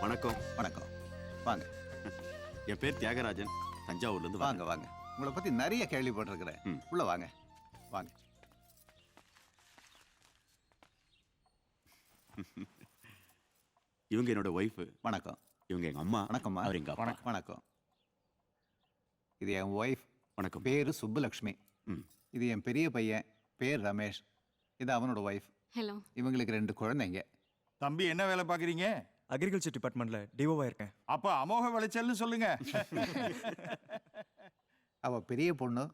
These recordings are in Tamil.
வணக்கம். வணக்கம். வாங்க. என் பேர் தியாகராஜன், தஞ்சாவூர்லேருந்து வாங்க வாங்க. உங்களை பற்றி நிறைய கேள்விப்பட்டிருக்கிறேன். உள்ள வாங்க வாங்க. இவங்க என்னோட ஒய்ஃபு. வணக்கம். இவங்க எங்கள் அம்மா. வணக்கம்மா. அவர் எங்கள் அப்பா. வணக்கம். இது என் ஒய்ஃப். வணக்கம். பேர் சுப்புலக்ஷ்மி. இது என் பெரிய பையன், பேர் ரமேஷ். இது அவனோட ஒய்ஃப். ஹலோ. இவங்களுக்கு 2 குழந்தைங்க. தம்பி என்ன வேலை பார்க்குறீங்க? அக்ரிகல்ச்சர் டிபார்ட்மெண்ட்ல டிஓவா இருக்கேன். அப்போ அமோக விளைச்சல்னு சொல்லுங்க. அவ பெரிய பொண்ணு,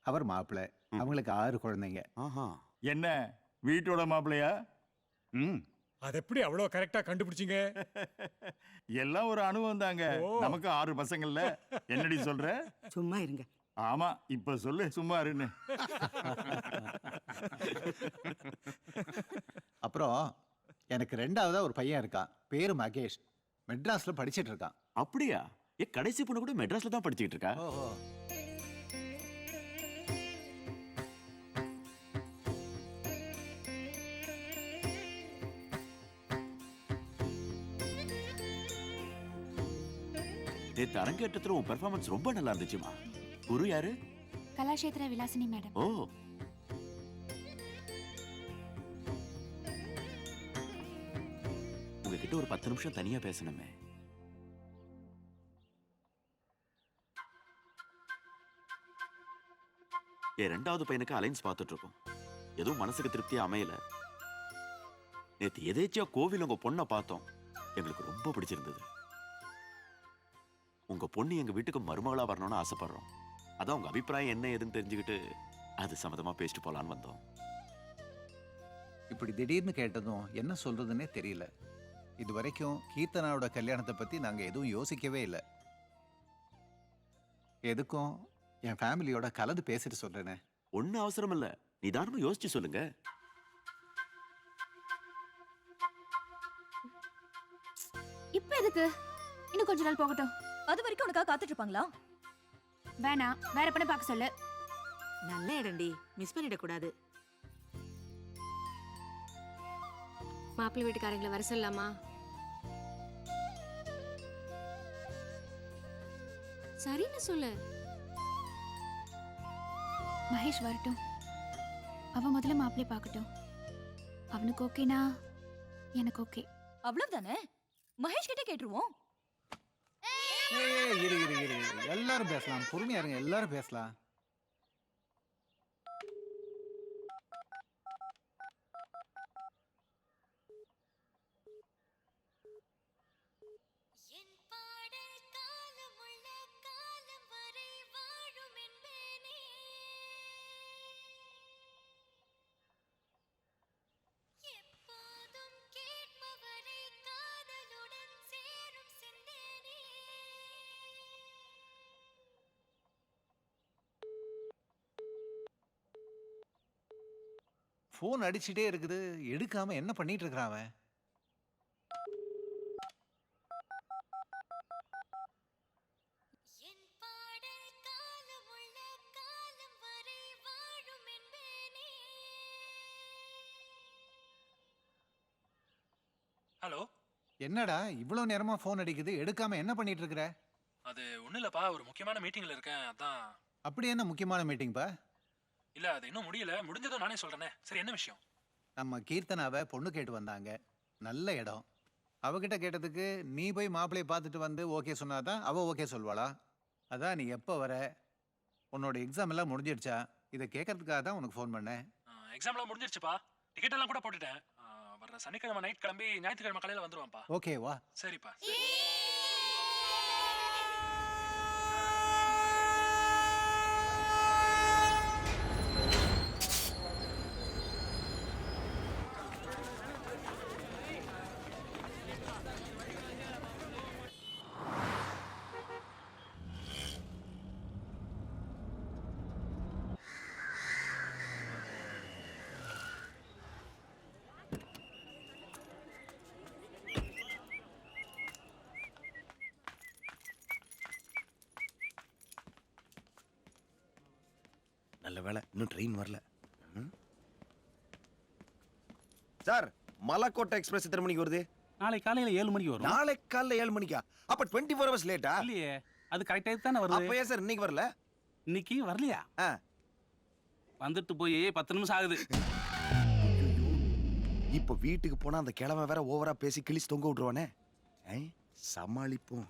அவர் மாப்பிள்ளை. அவங்களுக்கு 6 குழந்தைங்க. ஆஹா. என்ன வீட்டோட மாப்பிள்ளையா? அது எப்படி அவ்வளோ கரெக்டா கண்டுபிடிச்சிங்க? எல்லாம் ஒரு அனுபவம் தாங்க. நமக்கு 6 பசங்கள்ல. என்னடி சொல்ற? சும்மா இருங்க. ஆமா, இப்ப சொல்லு சும்மா இருன்னு. அப்புறம் எனக்கு 2ஆவதா ஒரு பையன் இருக்கான். பேரு மகேஷ். மெட்ராஸ்ல படிச்சிட்டு இருக்கான். அப்படியா? என் கடைசி பொண்ணு கூட மெட்ராஸ்ல தான் படிச்சுக்கிட்டு இருக்கா. ஓஹோ. நேற்று அரங்கேற்றத்துல உன் பெர்ஃபார்மன்ஸ் ரொம்ப நல்லா இருந்துச்சுமா. குரு யாரு? கலாஷேத்திர விலாசினி மேடம். ஓ, உங்ககிட்ட ஒரு 10 நிமிஷம் தனியா பேசணுமே. என் 2வது பையனுக்கு அலைன்ஸ் பார்த்துட்டு இருக்கோம். எதுவும் மனசுக்கு திருப்தியா அமையல. நேத்து எதேச்சியா கோவில் உங்க பொண்ணை பார்த்தோம். எங்களுக்கு ரொம்ப பிடிச்சிருந்தது. உங்க பொண்ணு எங்க வீட்டுக்கு மருமகளா வரணும்னு ஆசைப்படுறோம். அதான் உங்க அபிப்பிராயம் என்ன ஏதுன்னு தெரிஞ்சுக்கிட்டு அது சம்மதமா பேசிட்டு போலான்னு வந்தோம். இப்படி திடீர்னு கேட்டதும் என்ன சொல்றதுன்னே தெரியல. இது வரைக்கும் கீர்த்தனாவோட கல்யாணத்தை பத்தி நாங்க எதுவும் யோசிக்கவே இல்லை. எதுக்கும் என் ஃபேமிலியோட கலந்து பேசிட்டு சொல்றேனே. ஒன்னும் அவசரம் இல்ல, நிதானமா யோசிச்சு சொல்லுங்க. இப்ப எதுக்கு? இன்னும் கொஞ்ச நாள் போகட்டும். அது வரைக்கும் உனக்காக காத்துட்டு இருப்பாங்களா? வேணாம், வேற பண்ண பார்க்க சொல்லு. நல்ல இடம்டி, மிஸ் பண்ணிடக்கூடாது. மாப்பிள்ளை வீட்டுக்காரங்களை வர சொல்லலாமா? சரின்னு சொல்லு. மகேஷ் வரட்டும். அவன் முதல்ல மாப்பிள்ளை பார்க்கட்டும். அவனுக்கு ஓகேனா எனக்கு ஓகே. அவ்வளவுதானே? மகேஷ் கிட்ட கேட்டுருவோம். இரு இரு இரு இரு. எல்லாரும் பேசலாம். பொறுமையா இருங்க, எல்லாரும் பேசலாம். ஃபோன் அடிச்சுட்டே இருக்குது, எடுக்காம என்ன பண்ணிட்டு இருக்கிறான் அவன்? ஹலோ. என்னடா இவ்வளவு நேரமா ஃபோன் அடிக்குது, எடுக்காம என்ன பண்ணிட்டு இருக்கிற? அது ஒன்றும் இல்லைப்பா, ஒரு முக்கியமான மீட்டிங்கில் இருக்கேன், அதான். அப்படி என்ன முக்கியமான மீட்டிங்ப்பா? இல்லை, அது இன்னும் முடியல. முடிஞ்சதும் நானே சொல்கிறேனே. சரி, என்ன விஷயம்? நம்ம கீர்த்தனாவை பொண்ணு கேட்டு வந்தாங்க. நல்ல இடம். அவகிட்ட கேட்டதுக்கு நீ போய் மாப்பிள்ளையை பார்த்துட்டு வந்து ஓகே சொன்னாதான் அவ ஓகே சொல்வாளா? அதான் நீ எப்போ வர? உன்னோட எக்ஸாம் எல்லாம் முடிஞ்சிடுச்சா? இதை கேட்கறதுக்காக தான் உனக்கு ஃபோன் பண்ணேன். எக்ஸாம்லாம் முடிஞ்சிருச்சுப்பா. டிக்கெட் எல்லாம் கூட போட்டுட்டேன். வர்ற சனிக்கிழமை நைட் கிளம்பி ஞாயிற்றுக்கிழமை காலையில் வந்துருவான்ப்பா. ஓகே வா. சரிப்பா. நல்ல வேலை இன்னும் ட்ரெயின் வரல. சார், மலக்கோட்டை எக்ஸ்பிரஸ் எத்தனை மணிக்கு வருது? நாளை காலையில 7 மணிக்கு வரும். நாளை காலைல 7 மணிக்கா? அப்ப 24 ஹவர்ஸ் லேட்டா? இல்லையே, அது கரெக்ட் டைம் தானே வருது. அப்ப ஏன் சார் இன்னைக்கு வரல? இன்னைக்கு வரலையா? ஆ. வந்துட்டு போய் 10 நிமிஷம் ஆகுது. இப்ப வீட்டுக்கு போனா அந்த கிழமை வேற ஓவரா பேசி கிழிச்சு தொங்க விட்டுருவானே. சமாளிப்போம்.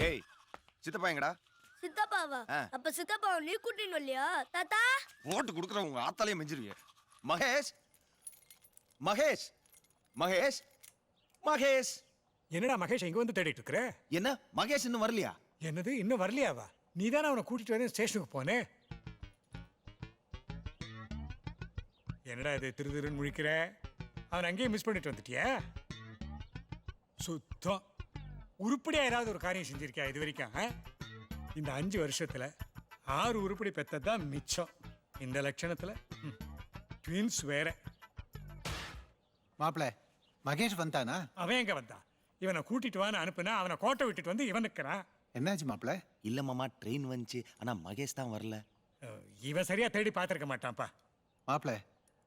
ஏய், சித்தப்பா எங்கடா? சித்தப்பாவா? ஆ. அப்ப சித்தப்பாவை நீ கூட்டின்னு வரலையா தாத்தா? ஓட்டு கொடுக்குற உங்க ஆத்தாலே மெஞ்சிருவீங்க. மகேஷ், மகேஷ், மகேஷ், மகேஷ். என்னடா மகேஷ் இங்க வந்து தேடிட்டு இருக்கிற? என்ன மகேஷ் இன்னும் வரலையா? என்னது இன்னும் வரலையாவா? நீ தானே அவனை கூட்டிட்டு வந்து ஸ்டேஷனுக்கு போனே. என்னடா இது திரு திருன்னு முழிக்கிற? அவன் அங்கேயே மிஸ் பண்ணிட்டு வந்துட்டியா? சுத்தம் உருப்படியா ஏதாவது ஒரு காரியம் செஞ்சிருக்கியா இது வரைக்கும்? இந்த 5 வருஷத்துல 6 உருப்படி பெத்ததான் மிச்சம். இந்த லட்சணத்துல ட்வின்ஸ் வேற. மாப்பிள மகேஷ் வந்தானா? அவன் எங்க வந்தான்? இவனை கூட்டிட்டு வான்னு அனுப்புனா அவனை கோட்டை விட்டுட்டு வந்து இவன் நிற்கிறான். என்னாச்சு மாப்பிள? இல்ல மாமா, ட்ரெயின் வந்துச்சு. ஆனா மகேஷ் தான் வரல. இவன் சரியா தேடி பார்த்திருக்க மாட்டான்ப்பா. மாப்பிள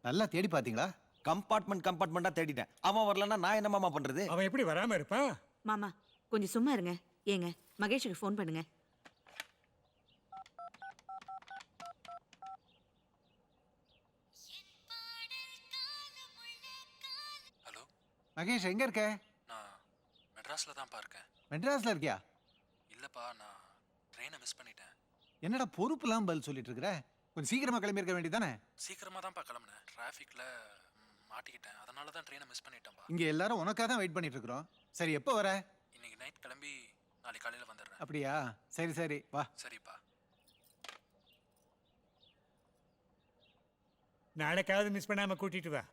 நல்லா தேடி பாத்தீங்களா? கம்பார்ட்மெண்டா தேடிட்டேன். அவன் வரலன்னா நான் என்ன மாமா பண்றது? அவன் எப்படி வராம இருப்பான்? மாமா கொஞ்சம் சும்மா இருங்க. ஏங்க மகேஷுக்கு ஃபோன் பண்ணுங்க. ஹலோ, மகேஷ் எங்க இருக்க? நான் மெட்ராஸ்ல தான் இருக்கேன். மெட்ராஸ்ல இருக்கியா? இல்லப்பா, நான் ட்ரெயினை மிஸ் பண்ணிட்டேன். என்னடா பொறுப்புலாம் பதில் சொல்லிட்டு இருக்கிற? கொஞ்சம் சீக்கிரமா கிளம்பி இருக்க வேண்டியதானே? சீக்கிரமா தான்ப்பா கிளம்புனேன். டிராஃபிக்ல மாட்டிக்கிட்டேன். அதனால தான் ட்ரெயினை மிஸ் பண்ணிட்டேன்ப்பா. இங்க எல்லாரும் உனக்காக தான் வெயிட் பண்ணிட்டு இருக்கிறோம். சரி எப்போ வர? இன்னைக்கு நைட் கிளம்பி நாளைக்கு காலையில வந்துடுறேன். அப்படியா? சரி சரி வா. சரிப்பா. நாளைக்காவது மிஸ் பண்ணாம கூட்டிட்டு வா.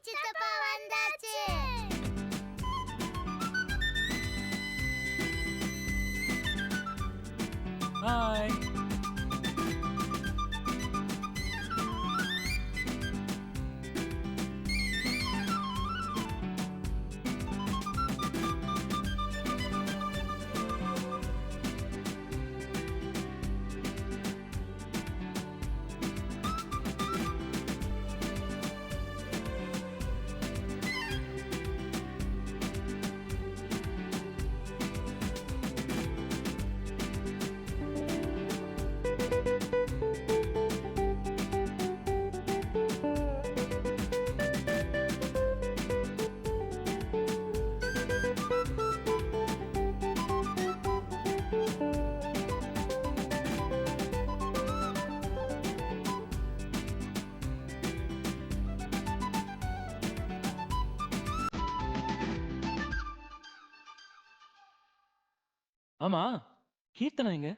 சித்தப்பா வந்தாச்சு. ஹாய். ஆமா, கீர்த்தனா எங்க?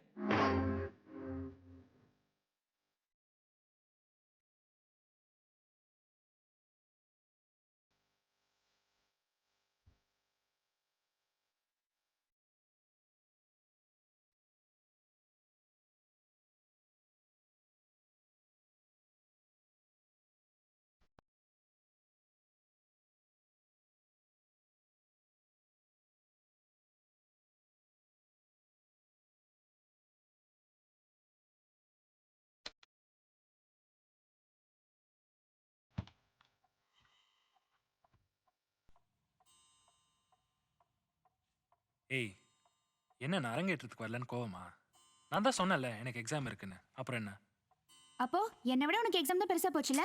ஏய், என்ன நான் அரங்கேற்றத்துக்கு வரலன்னு கோவமா? நான் தான் சொன்னேன்ல எனக்கு எக்ஸாம் இருக்குன்னு. அப்புறம் என்ன? அப்போ என்னை விட உனக்கு எக்ஸாம் தான் பெருசா போச்சுல?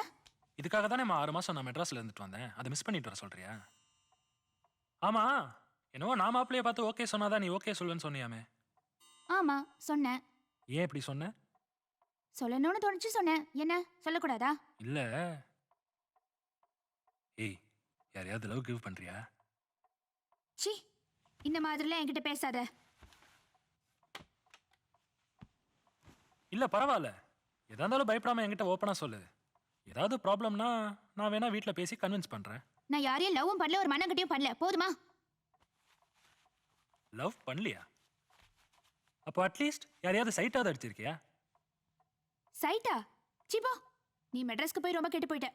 இதுக்காக தானே 6 மாசம் நான் மெட்ராஸ்ல இருந்துட்டு வந்தேன். அதை மிஸ் பண்ணிட்டு வர சொல்றியா? ஆமா, என்னவோ நான் மாப்பிள்ளைய பார்த்து ஓகே சொன்னாதான் நீ ஓகே சொல்லுவேன்னு சொன்னியாமே. ஆமா சொன்னேன். ஏன் இப்படி சொன்ன? சொல்லணும்னு தோணுச்சு சொன்னேன். என்ன சொல்லக்கூடாதா? இல்ல. ஏய், யாரையாவது லவ் கிவ் பண்றியா? சி, இந்த மாதிரிலாம் என்கிட்ட பேசாத. இல்ல பரவாயில்ல, எதா இருந்தாலும் பயப்படாம என்கிட்ட ஓப்பனா சொல்லு. ஏதாவது ப்ராப்ளம்னா நான் வேணா வீட்ல பேசி கன்வின்ஸ் பண்றேன். நான் யாரையும் லவ்வும் பண்ணல, ஒரு மண்ணங்கட்டியும் பண்ணல. போதுமா? லவ் பண்ணலையா? அப்போ அட்லீஸ்ட் யாரையாவது சைட்டாவது அடிச்சிருக்கியா? சைட்டா? சிப்போ, நீ மெட்ராஸ்க்கு போய் ரொம்ப கெட்டு போயிட்ட.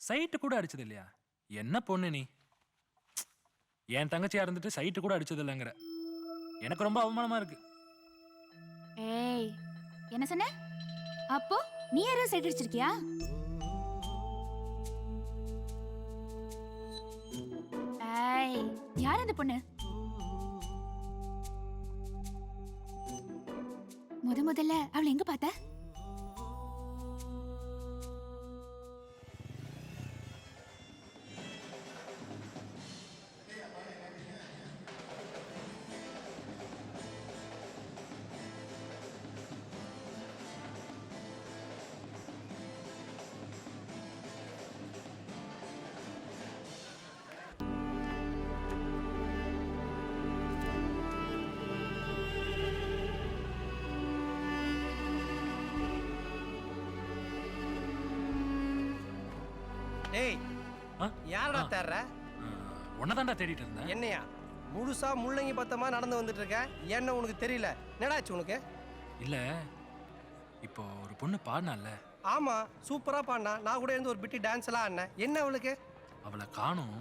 சைட்டு கூட அடிச்சது இல்லையா? என்ன பொண்ணு நீ? என் தங்கச்சியா இருந்துட்டு சைட்டு கூட அடிச்சது இல்லைங்கிற. எனக்கு ரொம்ப அவமானமா இருக்கு. ஏய், என்ன சொன்ன? அப்போ நீ யாரும் சைட் அடிச்சிருக்கியா? ஏய், யார் அந்த பொண்ணு? முதல்ல அவளை எங்க பார்த்த? டேய், ஆ? யாரடா ஆ. தேடுற? உன்னதாண்டா தேடிட்டு இருந்தேன். என்னையா முழுசா முள்ளங்கி பத்தமா நடந்து வந்துட்டு இருக்க? என்ன உனக்கு தெரியல? என்னடாச்சு உனக்கு? இல்ல, இப்போ ஒரு பொண்ணு பாடினால, ஆமா, சூப்பரா பாடினா. நான் கூட இருந்து ஒரு பிட்டி டான்ஸ் எல்லாம் ஆடினேன். என்ன அவளுக்கு? அவளை காணும்.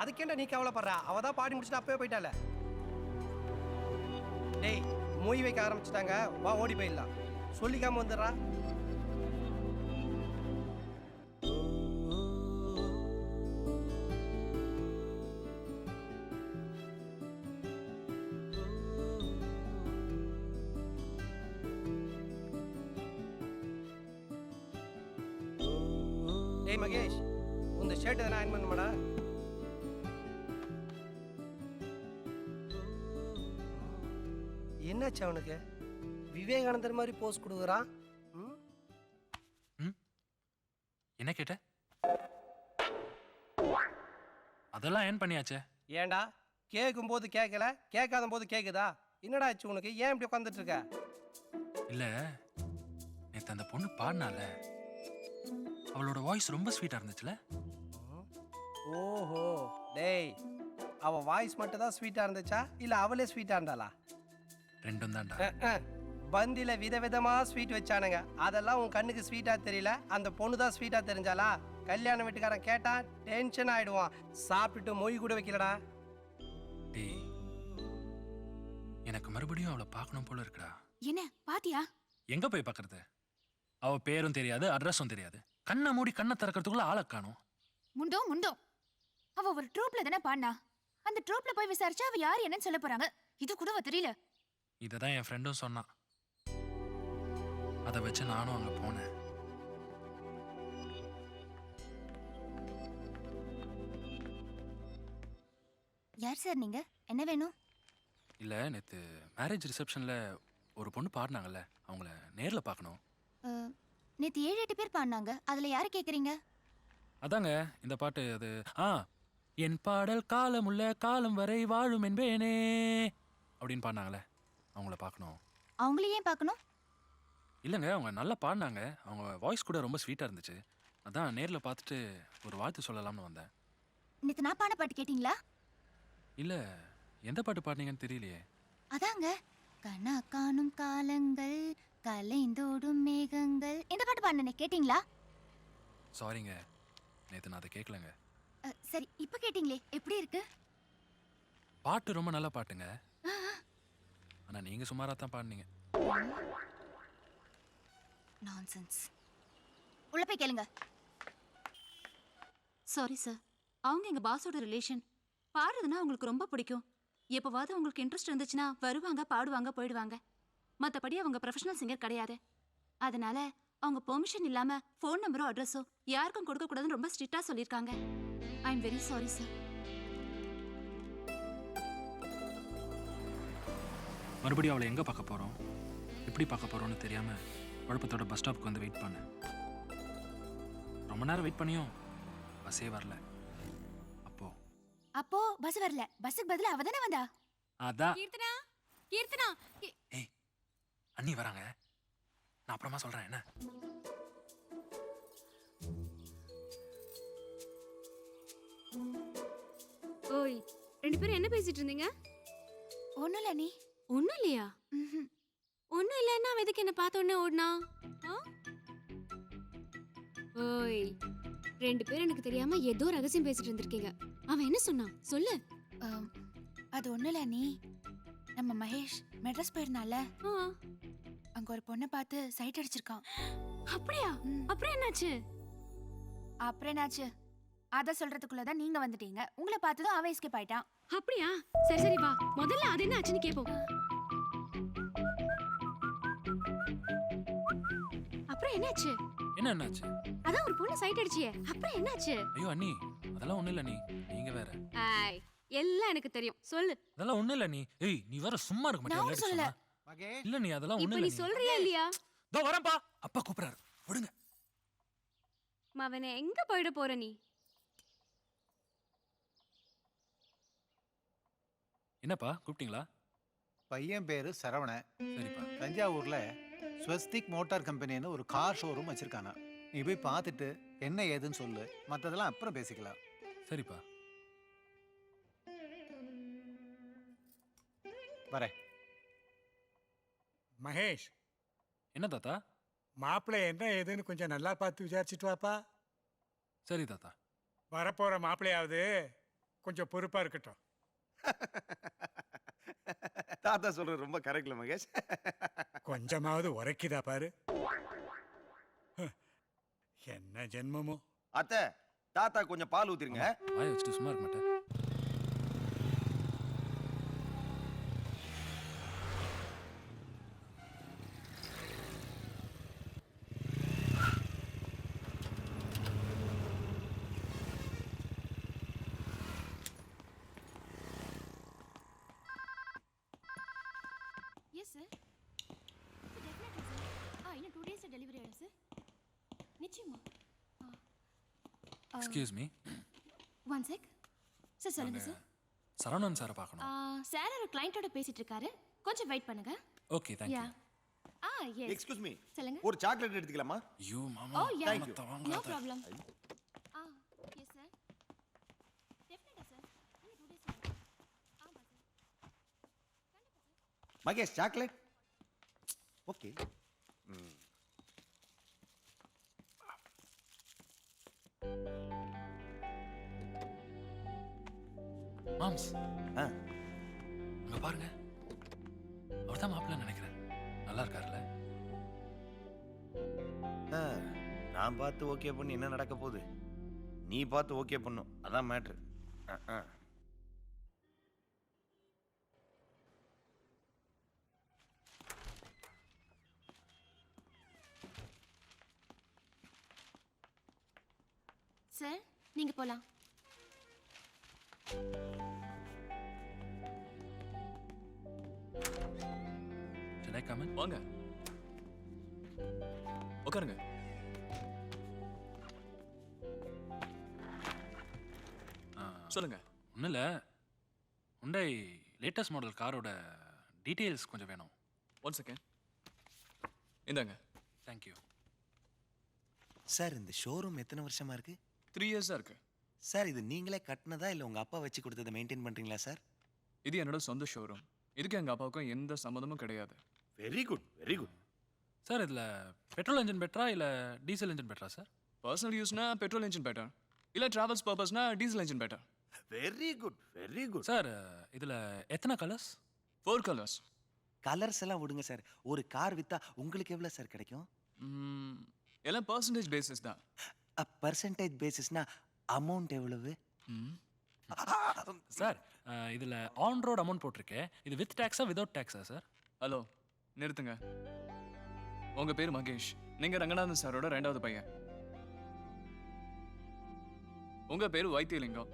அதுக்கேண்டா நீ கவலைப்படுற? அவ தான் பாடி முடிச்சுட்டு அப்பவே போயிட்டால. டேய், மொய் வைக்க ஆரம்பிச்சிட்டாங்க. வா ஓடி போயிடலாம். சொல்லிக்காம வந்துடுறா. டேய் மகேஷ், உந்த ஷர்ட் எதனா அயன் பண்ணுமாடா? என்னாச்சு அவனுக்கு? விவேகானந்தர் மாதிரி போஸ் கொடுக்குறான். என்ன கேட்ட? அதெல்லாம் ஏன் பண்ணியாச்சே. ஏன்டா கேட்கும் போது கேட்கல, கேட்காத போது கேட்குதா? என்னடா ஆச்சு உனக்கு? ஏன் இப்படி உட்காந்துட்டு இருக்க? இல்ல, நேத்து அந்த பொண்ணு பாடினால, அவளோட வாய்ஸ் ரொம்ப ஸ்வீட்டா இருந்துச்சுல. ஓஹோ, டேய், அவ வாய்ஸ் மட்டும் தான் ஸ்வீட்டா இருந்துச்சா இல்ல அவளே ஸ்வீட்டா இருந்தாளா? ரெண்டும் தான்டா. பந்தில விதவிதமா ஸ்வீட் வச்சானுங்க. அதெல்லாம் உன் கண்ணுக்கு ஸ்வீட்டா தெரியல. அந்த பொண்ணு தான் ஸ்வீட்டா தெரிஞ்சாளா? கல்யாண வீட்டுக்காரன் கேட்டா டென்ஷன் ஆயிடுவான். சாப்பிட்டுட்டு மொய் கூட வைக்கலடா. டேய், எனக்கு மறுபடியும் அவளை பார்க்கணும் போல இருக்குடா. என்ன பாத்தியா? எங்க போய் பார்க்கறது? அவ பேரும் தெரியாது, அட்ரஸும் தெரியாது. கண்ணை மூடி கண்ணை திறக்கிறதுக்குள்ள ஆளை காணும். முண்டோ, அவ ஒரு ட்ரூப்ல தானே பாடினா. அந்த ட்ரூப்ல போய் விசாரிச்சா அவ யார் என்னன்னு சொல்ல போறாங்க. இது கூட தெரியல. இததான் என் ஃப்ரெண்டும் சொன்னான். அதை வச்சு நானும் அங்க போனேன். யார் சார் நீங்க? என்ன வேணும்? இல்ல, நேத்து மேரேஜ் ரிசப்ஷன்ல ஒரு பொண்ணு பாடினாங்கல்ல, அவங்கள நேர்ல பார்க்கணும். நேத்து 7-8 பேர் பாடினாங்க. அதுல யாரை கேக்குறீங்க? அதாங்க இந்த பாட்டு. அது என் பாடல் காலமுள்ள காலம் வரை வாழும் என்பேனே அப்படின்னு பாடினாங்களே, அவங்கள பார்க்கணும். அவங்கள ஏன் பார்க்கணும்? இல்லைங்க, அவங்க நல்லா பாடினாங்க. அவங்க வாய்ஸ் கூட ரொம்ப ஸ்வீட்டாக இருந்துச்சு. அதான் நேரில் பார்த்துட்டு ஒரு வாழ்த்து சொல்லலாம்னு வந்தேன். நேத்து நான் பாட பாட்டு கேட்டிங்களா? இல்லை, எந்த பாட்டு பாடினீங்கன்னு தெரியலையே. அதாங்க, கண்ணா காணும் காலங்கள் கலைந்தோடும் மேகங்கள். இந்த பாட்டு பாடினே கேட்டிங்களா? சாரிங்க, நேற்று நான் அதை கேட்கலங்க. சரி, இப்போ கேட்டிங்களே, எப்படி இருக்கு? பாட்டு ரொம்ப நல்ல பாட்டுங்க. ஆனால் நீங்கள் சுமாராக தான் பாடினீங்க. நான்சென்ஸ். உள்ள போய் கேளுங்க. சாரி சார், அவங்க எங்க பாஸோட ரிலேஷன். பாடுறதுன்னா அவங்களுக்கு ரொம்ப பிடிக்கும். எப்போவாவது உங்களுக்கு இன்ட்ரெஸ்ட் இருந்துச்சுன்னா வருவாங்க, பாடுவாங்க, போயிடுவாங்க. மற்றபடி அவங்க ப்ரொஃபஷனல் சிங்கர் கிடையாது. அதனால அவங்க பெர்மிஷன் இல்லாம ஃபோன் நம்பரோ அட்ரஸோ யாருக்கும் கொடுக்க கூடாதுன்னு ரொம்ப ஸ்ட்ரிக்டா சொல்லியிருக்காங்க. I am very sorry sir. மறுபடியும் அவளை எங்கே பார்க்க போகிறோம், எப்படி பார்க்க போகிறோன்னு தெரியாமல் குழப்பத்தோட பஸ் ஸ்டாப்புக்கு வந்து வெயிட் பண்ணேன். ரொம்ப நேரம் வெயிட் பண்ணியும் பஸ்ஸே வரல. அப்போ பஸ் வரல. பஸ்ஸுக்கு பதிலா அவ தானே வந்தா. அதான். கீர்த்தனா. ஏய், அண்ணி வராங்க, நான் அப்புறமா சொல்றேன். என்ன? ஓய், ரெண்டு பேரும் என்ன பேசிட்டு இருந்தீங்க? ஒண்ணும் இல்ல. நீ ஒண்ணும் இல்லையா? இல்லன்னா அவன் எதுக்கு என்ன பார்த்த உடனே ஓடுனா? ஓய், 2 பேரும் எனக்கு தெரியாம ஏதோ ரகசியம் பேசிட்டு இருந்திருக்கீங்க. அவன் என்ன சொன்னான் சொல்லு. அது ஒண்ணும் இல்ல நீ. நம்ம மகேஷ் மெட்ராஸ் போயிருந்தால, அங்க ஒரு பொண்ணை பார்த்து சைட் அடிச்சிருக்கான். அப்படியா? அப்புறம் என்னாச்சு? அப்புறம் என்னாச்சு அத சொல்றதுக்குள்ளதான் நீங்க வந்துட்டீங்க. உங்களை பார்த்ததும் அவன் எஸ்கேப் ஆயிட்டான். அப்படியா? சரி சரி வா, முதல்ல அது என்ன ஆச்சுன்னு கேப்போம். அப்புறம் என்னாச்சு? என்னாச்சு? அதான் ஒரு பொண்ணு சைட் அடிச்சியே, அப்புறம் என்னாச்சு? ஐயோ அண்ணி, அதெல்லாம் ஒண்ணும் இல்ல நீ. நீங்க வேற. ஐய், எல்லாம் எனக்கு தெரியும், சொல்லு. அதெல்லாம் ஒண்ணும் இல்ல நீ. ஏய், நீ வேற சும்மா இருக்க நான் மாட்டியா? சொல்லல. மகேஷ் இல்ல நீ அதெல்லாம் இப்ப ஒண்ணும் நீ இல்ல. சொல்றியா இல்லையா? தோ வரேன்ப்பா. அப்பா கூப்பிடுறாரு. விடுங்க. மவனே, எங்க போயிட போற நீ? என்னப்பா கூப்பிட்டீங்களா? பையன் பேரு சரவணன். சரிப்பா. தஞ்சாவூர்ல ஸ்வஸ்திக் மோட்டார் கம்பெனின்னு ஒரு கார் ஷோரூம் வச்சிருக்கானா. நீ போய் பார்த்துட்டு என்ன ஏதுன்னு சொல்லு, மற்றதெல்லாம் அப்புறம் பேசிக்கலாம். சரிப்பா. வரேன். மகேஷ், என்ன தாத்தா? மாப்பிள்ளை என்ன ஏதுன்னு கொஞ்சம் நல்லா பார்த்து விசாரிச்சுட்டு வாப்பா. சரி தாத்தா. வரப்போற மாப்பிள்ளையாவது கொஞ்சம் பொறுப்பா இருக்கட்டும். தாத்தா சொல்றது ரொம்ப கரெக்ட்ல மகேஷ். கொஞ்சமாவது உரைக்குதா பாரு. என்ன ஜென்மமோ. அத்தை, தாத்தா கொஞ்சம் பால் ஊத்திருங்க. வாயை வச்சுட்டு சும்மா இருக்க மாட்டேன். Yes sir. Definitely sir. இன்னும் 2 டேஸ்ல டெலிவரி ஆயிடும் சார். நிச்சயமா. Excuse me. One check. Sir சொல்லுங்க சார். சரவணன் சாரை பார்க்கணும். சார் ஒரு கிளையண்டோட பேசிட்டு இருக்காரு. கொஞ்சம் வெயிட் பண்ணுங்க. Okay, thank you. Yes. Excuse me, சொல்லுங்க. ஒரு சாக்லேட் எடுத்துக்கலாமா? ஐயோ மாமா. Oh yeah. Thank you. No problem. Yes sir. டெஃபினெட்டா சார். இன்னும் 2 டேஸ்ல. ஆமா சார். கண்டிப்பா சார். மகேஷ் சாக்லேட். ஓகே. மாம்ஸ், ஆ, அங்க பாருங்க. அவர்தான் மாப்பிள்ளை நினைக்கிறேன். நல்லா இருக்காருல்ல? ஆ, நான் பார்த்து ஓகே பண்ணி என்ன நடக்க போகுது? நீ பார்த்து ஓகே பண்ணும், அதான் மேட்ரு. சார், நீங்க போலாம். Shall I come in? வாங்க, உட்காருங்க. சொல்லுங்க. ஒன்றும் இல்லை, உண்டை லேட்டஸ்ட் மாடல் காரோட டீட்டெயில்ஸ் கொஞ்சம் வேணும். 1 செகண்ட். இந்தாங்க. தேங்க்யூ. சார், இந்த ஷோரூம் எத்தனை வருஷமா இருக்கு? 3 இயர்ஸா இருக்கு. சார், இது நீங்களே கட்டினதா இல்லை உங்க அப்பா வச்சு கொடுத்ததை மெயின்டைன் பண்றீங்களா சார்? இது என்னோட சொந்த ஷோரூம். இதுக்கு எங்க அப்பாவுக்கும் எந்த சம்மந்தமும் கிடையாது. Very good, very good. Sir, இதில் பெட்ரோல் இன்ஜின் பெட்டரா இல்லை டீசல் இன்ஜின் பெட்டரா சார்? பர்சனல் யூஸ்னா பெட்ரோல் இன்ஜின் பெட்டர், இல்லை டிராவல்ஸ் பர்பஸ்னா diesel engine better. Very good, very good. Sir, இதில் எத்தனை கலர்ஸ்? 4 கலர்ஸ். கலர்ஸ் எல்லாம் விடுங்க சார். ஒரு கார் வித்தா உங்களுக்கு எவ்வளவு சார் கிடைக்கும்? எல்லாம் பர்சன்டேஜ் பேசிஸ் தான். பர்சன்டேஜ் பேசிஸ்னா அமௌண்ட் எவ்வளவு? சார், இதில் ஆன் ரோட் அமௌண்ட் போட்டிருக்கேன். இது வித் டேக்ஸா விதவுட் டேக்ஸா சார்? ஹலோ, நிறுத்துங்க. உங்க பேர் மகேஷ். நீங்க ரங்கநாதன் சாரோட 2வது பையன். உங்க பேரு வைத்தியலிங்கம்.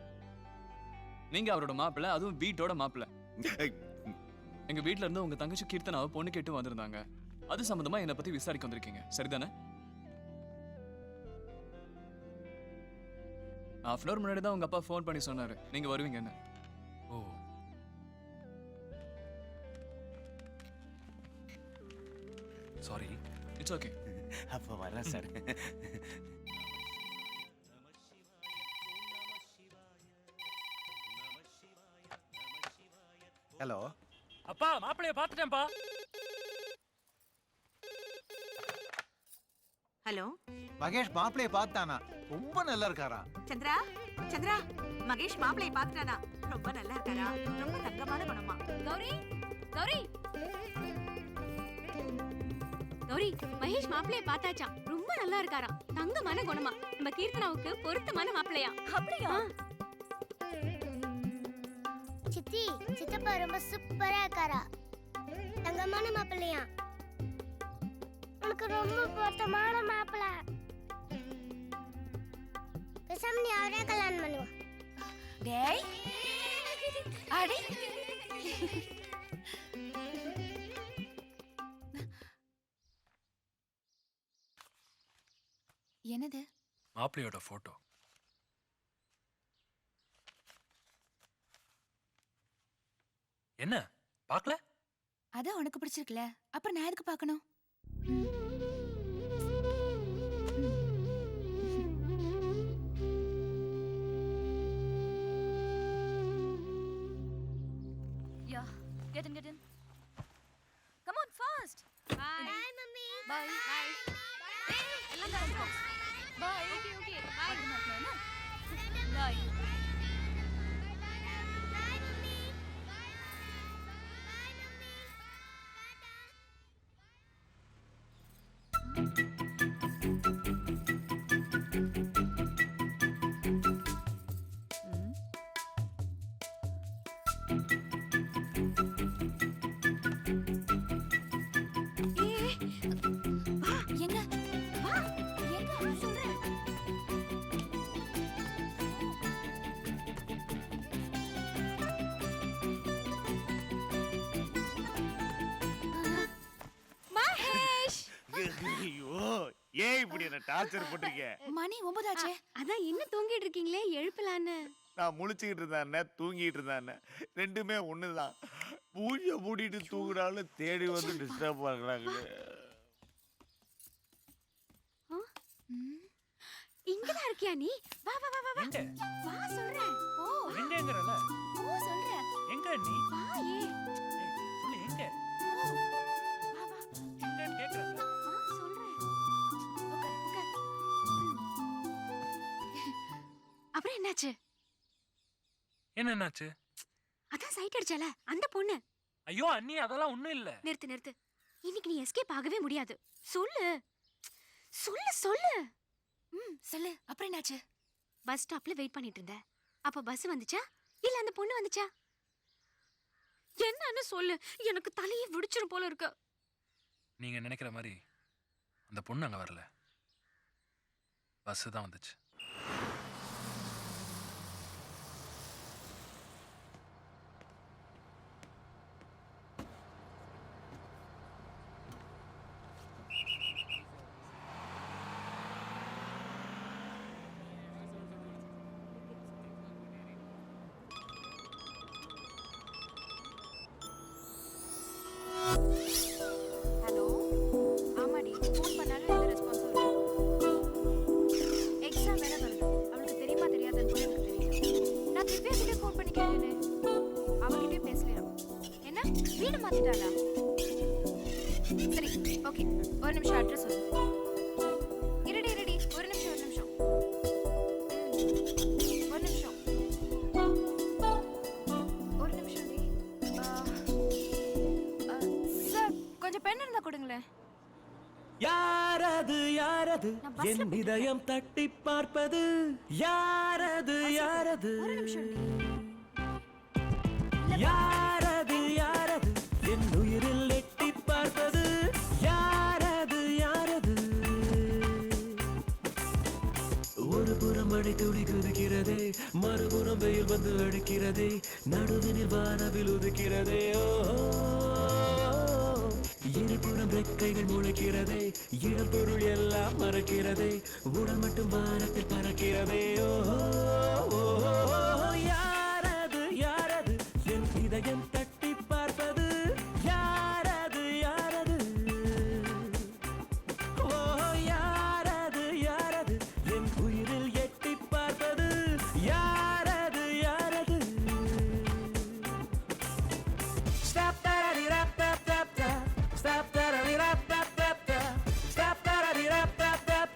நீங்க அவரோட மாப்பிள்ளை, அதுவும் வீட்டோட மாப்பிள்ளை. எங்க வீட்ல இருந்து உங்க தங்கச்சி கீர்த்தனாவை பொண்ணு கேட்டு வந்திருந்தாங்க. அது சம்பந்தமா என்னை பத்தி விசாரிக்க வந்திருக்கீங்க, சரிதானே? ½ hour முன்னாடி தான் உங்க அப்பா ஃபோன் பண்ணி சொன்னாரு நீங்க வருவீங்கன்னு. ஓ, சாரி. It's okay. அப்போ வரேன் சார். ஹலோ. அப்பா, மாப்பிள்ளைய பார்த்துட்டேன்ப்பா. ஹலோ மகேஷ் மாப்பிளைய பார்த்தானா ரொம்ப நல்லா இருக்காரா. சந்திரா, சந்திரா, மகேஷ் மாப்பிளைய பார்த்துட்டானா? ரொம்ப நல்லா இருக்காரா? ரொம்ப தங்கமான குணமா? கௌரி, கௌரி, கௌரி, மகேஷ் மாப்பிளைய பார்த்தாச்சாம். ரொம்ப நல்லா இருக்காராம். தங்கமான குணமா. நம்ம கீர்த்தனாவுக்கு பொருத்தமான மாப்பிளையா. அப்படியா? சித்தி சித்தப்பா ரொம்ப சூப்பரா இருக்காரா. தங்கமான மாப்பிள்ளையா. உனக்கு ரொம்ப பொருத்தமான மாப்பிள்ள. பேசாம நீ அவரே கல்யாணம் பண்ணுவா. டேய் அடி என்னது? மாப்பிள்ளையோட போட்டோ. என்ன பார்க்கல? அதான் உனக்கு பிடிச்சிருக்குல, அப்புறம் நான் எதுக்கு பார்க்கணும்? Yeah, get in, get in. Come on, fast. Bye mummy. Bye. Bye. எல்லாம் correct. Bye. Okay, okay. Bye. Bye. எங்க வா, எங்க சொல்றேன். மகேஷ், ஐயோ ஏன் இப்படி என்ன டார்ச்சர் பண்றீங்க? மணி 9 ஆச்சே. அதான் என்ன தூங்கிட்டு இருக்கீங்களே, எழுப்பலான்னு. நான் முழிச்சுக்கிட்டு இருந்தானே தூங்கிட்டு இருந்தானே ரெண்டுமே ஒண்ணுதான். பூஜை மூடிட்டு தூங்குறாலும் தேடி வந்து டிஸ்டர்ப் பண்றாங்களே. இங்கதான் இருக்கியா நீ? வா வா வா வா வா. வா சொல்றேன். ஓ எங்கங்கறல? ஓ சொல்றேன். எங்க நீ? வா ஏ. சொல்லு எங்க? வா வா. எங்கன்னு கேக்குறல? வா சொல்றேன். உட்கார் உட்கார். அப்புறம் என்னாச்சு? என்னாச்சு? அதான் சைட் அடிச்சால அந்த பொண்ணு. ஐயோ அண்ணி அதெல்லாம் ஒண்ணும் இல்ல. நிறுத்து நிறுத்து. இன்னைக்கு நீ எஸ்கேப் ஆகவே முடியாது. சொல்லு சொல்லு சொல்லு. சொல்லு, அப்புறம் என்னாச்சு? பஸ் ஸ்டாப்ல வெயிட் பண்ணிட்டு இருந்த. அப்ப பஸ் வந்துச்சா இல்ல அந்த பொண்ணு வந்துச்சா? என்னன்னு சொல்லு. எனக்கு தலையே விடிச்சிரும் போல இருக்கு. நீங்க நினைக்கிற மாதிரி அந்த பொண்ணு அங்க வரல. பஸ் தான் வந்துச்சு. ஹலோ, ஆமாடி, ஃபோன் பண்ணாலும் எந்த ரெஸ்பான்ஸும் இல்லை. எக்ஸாம் வேற வருது. அவளுக்கு தெரியுமா தெரியாதுன்னு கூட எனக்கு தெரியல. நான் திவ்யா கிட்டே ஃபோன் பண்ணி கேட்டேனே, அவகிட்டே பேசலையா? என்ன வீடு மாத்திட்டாளா? சரி ஓகே, ஒரு நிமிஷம் அட்ரஸ் சொல்லு. இருடி இருடி, ஒரு நிமிஷம் ஒரு நிமிஷம். ஒரு நிமிஷம் ஒரு நிமிஷம் டி. சார் கொஞ்சம் பென் இருந்தா கொடுங்களேன். யாரது யாரது நான் பஸ்ல என் இதயம் தட்டி பார்ப்பது யாரது யாரது ஒரு நிமிஷம் டி. யாரது யாரது என் உயிரில் எட்டி பார்ப்பது யாரது யாரது ஒரு புறம் மழை துளி குதிக்கிறதே, மறுபுறம் வெயில் வந்து அடிக்கிறதே, நடுவினில் வானவில் உதிக்கிறதே. ஓ இருபுறம் ரெக்கைகள் முளைக்கிறதே, இழப்பொருள் எல்லாம் மறக்கிறதே, உடல் மட்டும் வானத்தில் பறக்கிறதே. ஓ யாரது யாரது என் இதயம் தட்டி பார்ப்பது யாரது யாரது? ஓ யாரது யாரது என் உயிரில் எட்டி பார்ப்பது யாரது யாரது? Stop that rap rap rap rap. Stop that rap rap rap rap. Stop that rap rap rap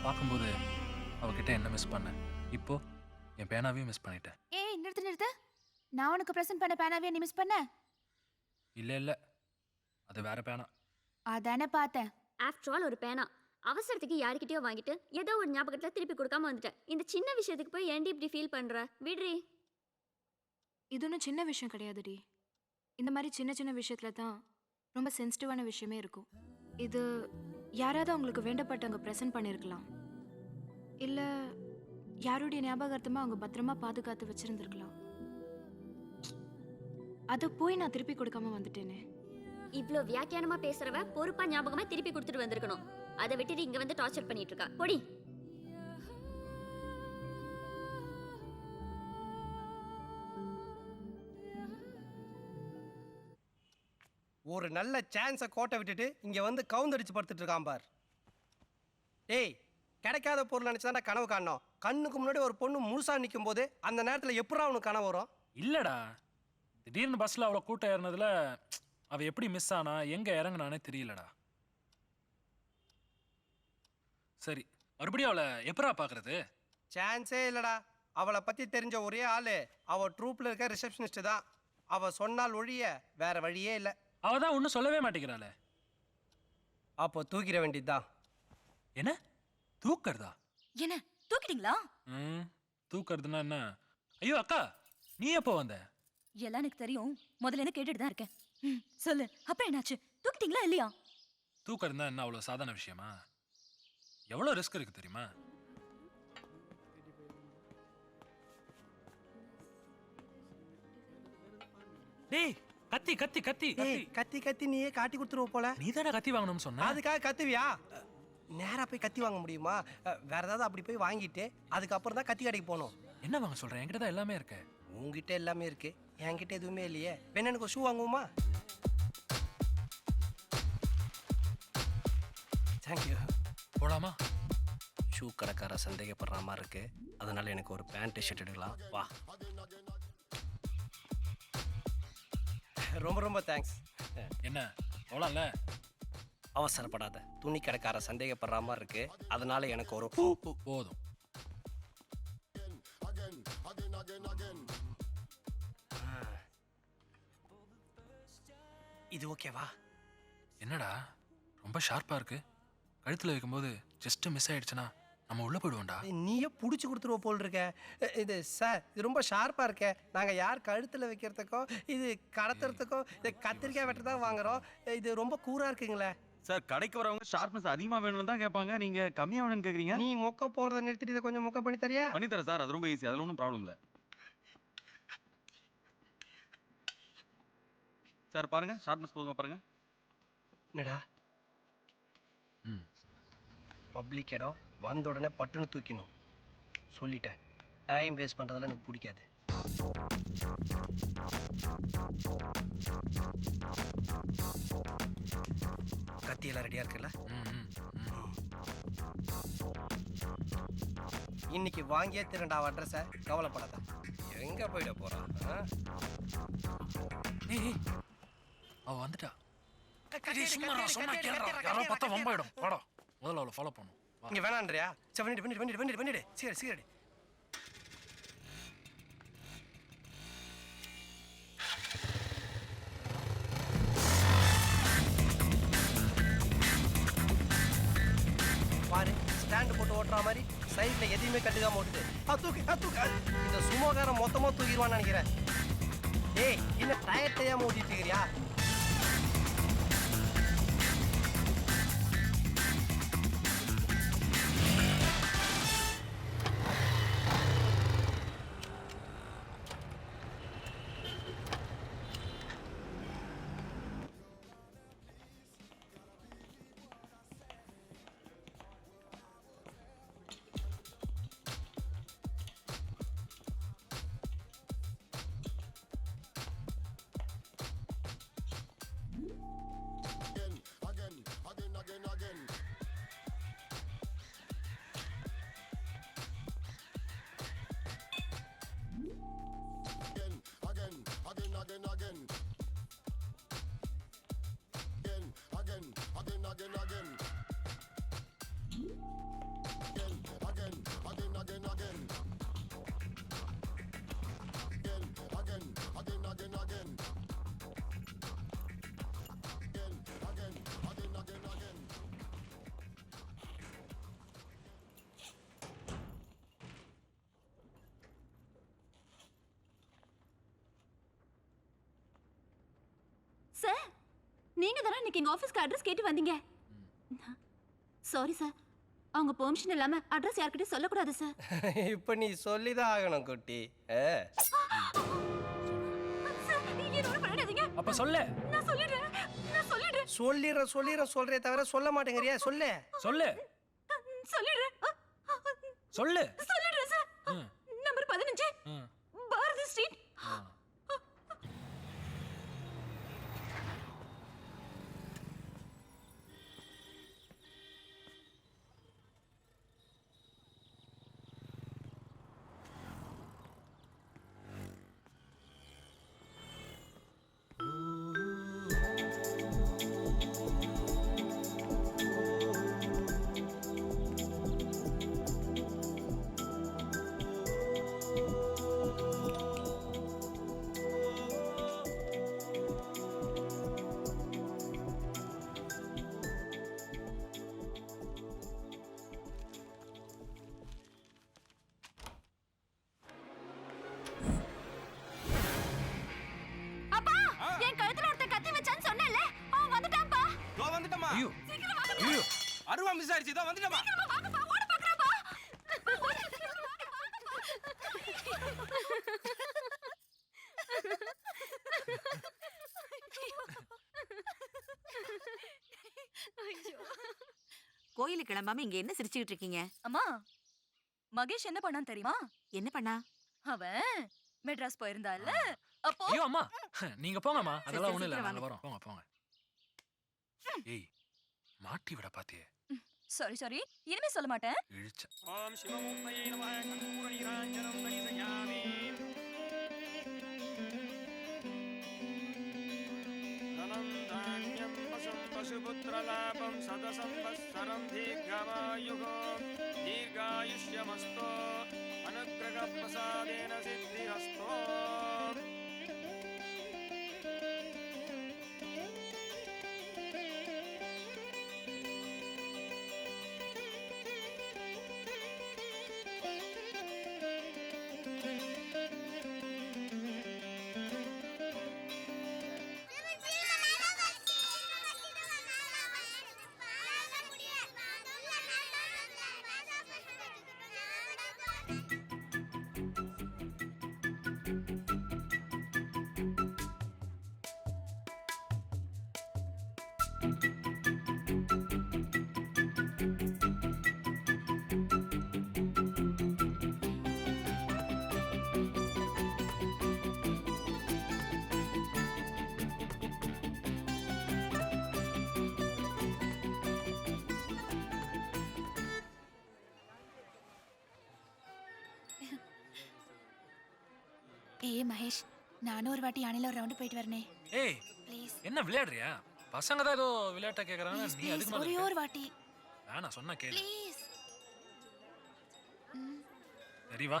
பார்க்கும்போது அவகிட்ட என்ன மிஸ் பண்ணேன், இப்போ என் பேனாவையும் மிஸ் பண்ணிட்டேன். ஏய் நிறுத்து. நான் உனக்கு ப்ரெசென்ட் பண்ண பேனாவே நீ மிஸ் பண்ண? இல்லை அது வேற பேனா. அதானே பார்த்தேன். ஆஃப்டர் ஆல் ஒரு பேனா அவசரத்துக்கு யார்கிட்டயோ வாங்கிட்டு ஏதோ ஒரு ஞாபகத்துல திருப்பி கொடுக்காம வந்துட்டேன். இந்த சின்ன விஷயத்துக்கு போய் ஏன்டி இப்படி ஃபீல் பண்ற? விடுறி. இது ஒன்றும் சின்ன விஷயம் கிடையாதுடி. இந்த மாதிரி சின்ன சின்ன விஷயத்துல தான் ரொம்ப சென்சிட்டிவான விஷயமே இருக்கும். இது யாராவது அவங்களுக்கு வேண்டப்பட்டவங்க ப்ரெசென்ட் பண்ணியிருக்கலாம், இல்லை யாருடைய ஞாபகார்த்தமாக அவங்க பத்திரமா பாதுகாத்து வச்சிருந்துருக்கலாம். அதை போய் நான் திருப்பி கொடுக்காம வந்துட்டேனே. இவ்ளோ வியாக்கியானமா பேசுறவ பொறுப்பா ஞாபகமா திருப்பி கொடுத்துட்டு வந்திருக்கணும். அதை விட்டுட்டு இங்க வந்து டார்ச்சர் பண்ணிட்டு இருக்கா. பொடி. ஒரு நல்ல சான்ஸை கோட்டை விட்டுட்டு இங்க வந்து கவுந்தடிச்சு படுத்துட்டு இருக்கான் பார். ஏய், கிடைக்காத பொருள் நினைச்சுதான்டா கனவு காணோம். கண்ணுக்கு முன்னாடி ஒரு பொண்ணு முழுசா நிற்கும் போது அந்த நேரத்தில் எப்படா அவனுக்கு கனவு வரும்? இல்லடா, திடீர்னு பஸ்ல அவ்வளோ கூட்டம் ஏறினதுல அவ எப்படி மிஸ் ஆனா, எங்க இறங்குனானே தெரியலடா. சரி, மறுபடியும் அவளை எப்படா பாக்குறது? சான்ஸே இல்லடா. அவளை பத்தி தெரிஞ்ச ஒரே ஆளு அவ ட்ரூப்ல இருக்க ரிசப்ஷனிஸ்ட் தான். அவ சொன்னால் ஒழிய வேற வழியே இல்லை. அவ தான் ஒன்றும் சொல்லவே மாட்டேங்கிறாளே. அப்போ தூக்கிட வேண்டியதுதான். என்ன தூக்கறதா? என்ன தூக்கிட்டீங்களா? தூக்கறதுன்னா என்ன? ஐயோ அக்கா, நீ எப்போ வந்த? எல்லாம் எனக்கு தெரியும். முதல்ல என்ன கேட்டுட்டு தான் இருக்கேன். சொல்லு, அப்புறம் என்னாச்சு? தூக்கிட்டீங்களா இல்லையா? தூக்கறதுனா என்ன அவ்வளோ சாதாரண விஷயமா? எவ்வளோ ரிஸ்க் இருக்கு தெரியுமா? டேய், கத்தி கத்தி கத்தி கத்தி கத்தி நீயே காட்டி கொடுத்துருவ போல. நீ தானே கத்தி வாங்கணும்னு சொன்ன. அதுக்காக கத்துவியா? நேரா போய் கத்தி வாங்க முடியுமா? வேற ஏதாவது அப்படி போய் வாங்கிட்டு அதுக்கப்புறம் தான் கத்தி கடைக்கு போகணும். என்ன வாங்க சொல்றேன்? என்கிட்ட தான் எல்லாமே இருக்கு. உங்ககிட்ட எல்லாமே இருக்கு, என்கிட்ட எதுவுமே இல்லையே. வேணா எனக்கு ஷூ வாங்குவோமா? தேங்க்யூ. போலாமா? ஷூ கடைக்கார சந்தேகப்படுற மாதிரி இருக்கு, அதனால எனக்கு ஒரு பேண்ட் ஷர்ட் எடுக்கலாம். வா. ரொம்ப ரொம்ப தேங்க்ஸ். என்ன போலாம்ல? அவசரப்படாத. துணி கடைக்கார சந்தேகப்படுற மாதிரி இருக்கு, அதனால எனக்கு ஒரு போதும். இது ஓகேவா? என்னடா ரொம்ப ஷார்ப்பா இருக்கு. கழுத்துல வைக்கும்போது ஜஸ்ட் மிஸ் ஆயிடுச்சுன்னா நம்ம உள்ள போயிடுவோம்டா. நீயே புடிச்சு கொடுத்துருவ போல் இருக்க. இது சார், இது ரொம்ப ஷார்ப்பா இருக்க. நாங்க யார் கழுத்துல வைக்கிறதுக்கோ இது கடத்துறதுக்கோ இது கத்திரிக்காய் வெட்ட தான் வாங்குறோம். இது ரொம்ப கூரா இருக்குங்களே. சார், கடைக்கு வரவங்க ஷார்ப்னஸ் அதிகமா வேணும்னு தான் கேட்பாங்க. நீங்க கம்மியா வேணும்னு கேக்குறீங்க. நீ மொக்க போறதை நிறுத்திட்டு இதை கொஞ்சம் மொக்க பண்ணி தரியா? பண்ணி தரேன் சார், அது ரொம்ப ஈஸி, அதுல ஒன்றும் ப்ராப்ளம் இல்லை. சார் பாருங்க, ஷார்ப்னஸ் போதுமா பாருங்க. என்னடா பப்ளிக் இடம் வந்த உடனே பட்டுன்னு தூக்கிணும் சொல்லிட்டேன். டைம் வேஸ்ட் பண்றதெல்லாம் எனக்கு பிடிக்காது. கத்தி எல்லாம் ரெடியா இருக்குல்ல? இன்னைக்கு வாங்கியே திருண்டா அட்ரஸ. கவலைப்படாத. எங்க போயிட போறான்? அவ வந்துட்டா. சொன்னா கேளுடா. யாரோ பார்த்தா வம்பாயிடும். வாடா, முதல்ல அவளை ஃபாலோ பண்ணும். இங்க வேணான்றியா? சரி, பண்ணிடு. சீக்கிரம். பாரு, ஸ்டாண்ட் போட்டு ஓட்டுற மாதிரி சைட்ல எதையுமே கட்டுக்காம ஓட்டுது. தூக்கு. இந்த சுமோகாரம் மொத்தமா தூக்கிடுவான்னு நினைக்கிறேன். ஏய், இன்னும் டயர் தெரியாம ஓட்டிட்டு இருக்கிறியா? சார் நீங்க தானே இன்னைக்கு எங்க ஆபீஸ்க்கு அட்ரஸ் கேட்டு வந்தீங்க. சாரி சார், அவங்க பெர்மிஷன் இல்லாம அட்ரஸ் யார்கிட்டயும் சொல்லக்கூடாது சார். இப்போ நீ சொல்லிதான் ஆகணும் குட்டி. அப்ப சொல்லு. நான் சொல்லிடுறேன். சொல்றே தவிர சொல்ல மாட்டேங்கறியா? சொல்லு. சொல்லிடுறேன் சார். Number 15 Bharathi street. ஐயோ ஐயோ அருவா மிஸ் ஆயிடுச்சு. இதோ வந்துட்டமா. கோயிலுக்கு கிளம்பாம இங்க என்ன சிரிச்சுக்கிட்டு இருக்கீங்க? அம்மா, மகேஷ் என்ன பண்ணான் தெரியுமா? என்ன பண்ணா? அவன் மெட்ராஸ் போயிருந்தால. அப்போ ஐயோ அம்மா, நீங்க போங்கம்மா. அதெல்லாம் ஒண்ணும் இல்ல, நாங்க வரோம். போங்க போங்க. ஏய், மாட்டி விட பாத்தியே. சாரி இனிமே சொல்ல மாட்டேன். இழுச்ச. ஓம் சிவமும்மையே நமः. கற்பூர நீராஞ்சனம் தரிசயாமி. தனம் தான்யம் பசும் பசுபுத்திரலாபம் சதசம்வத்சரம் தீர்க்கமாயுகோ தீர்காயுஷ்யமஸ்தோ அனுக்கிரக பிரசாதேன சித்திரஸ்தோ. ஏய் மகேஷ், நானும் ஒரு வாட்டி யானையில ஒரு ரவுண்ட் போயிட்டு வரனே. ஏய் ப்ளீஸ் என்ன விளையாடுறியா? பசங்க தான் ஏதோ விளையாட்டா கேக்குறாங்க. நீ அதுக்கு ஒரே மேல ஒரு வாட்டி வேணா சொன்னா கேளு. ப்ளீஸ். சரி வா.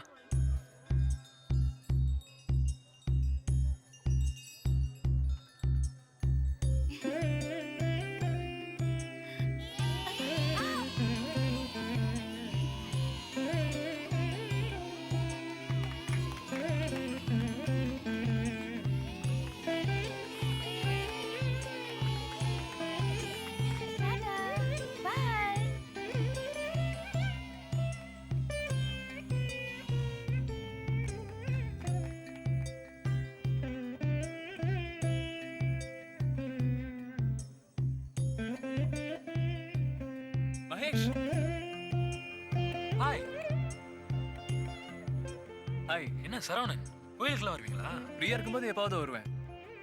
மகேஷ், ஹாய். ஹாய். என்ன சரவணன், கோயிலுக்குலாம் வருவீங்களா? ஃப்ரீயா இருக்கும்போது எப்பாவது வருவேன்.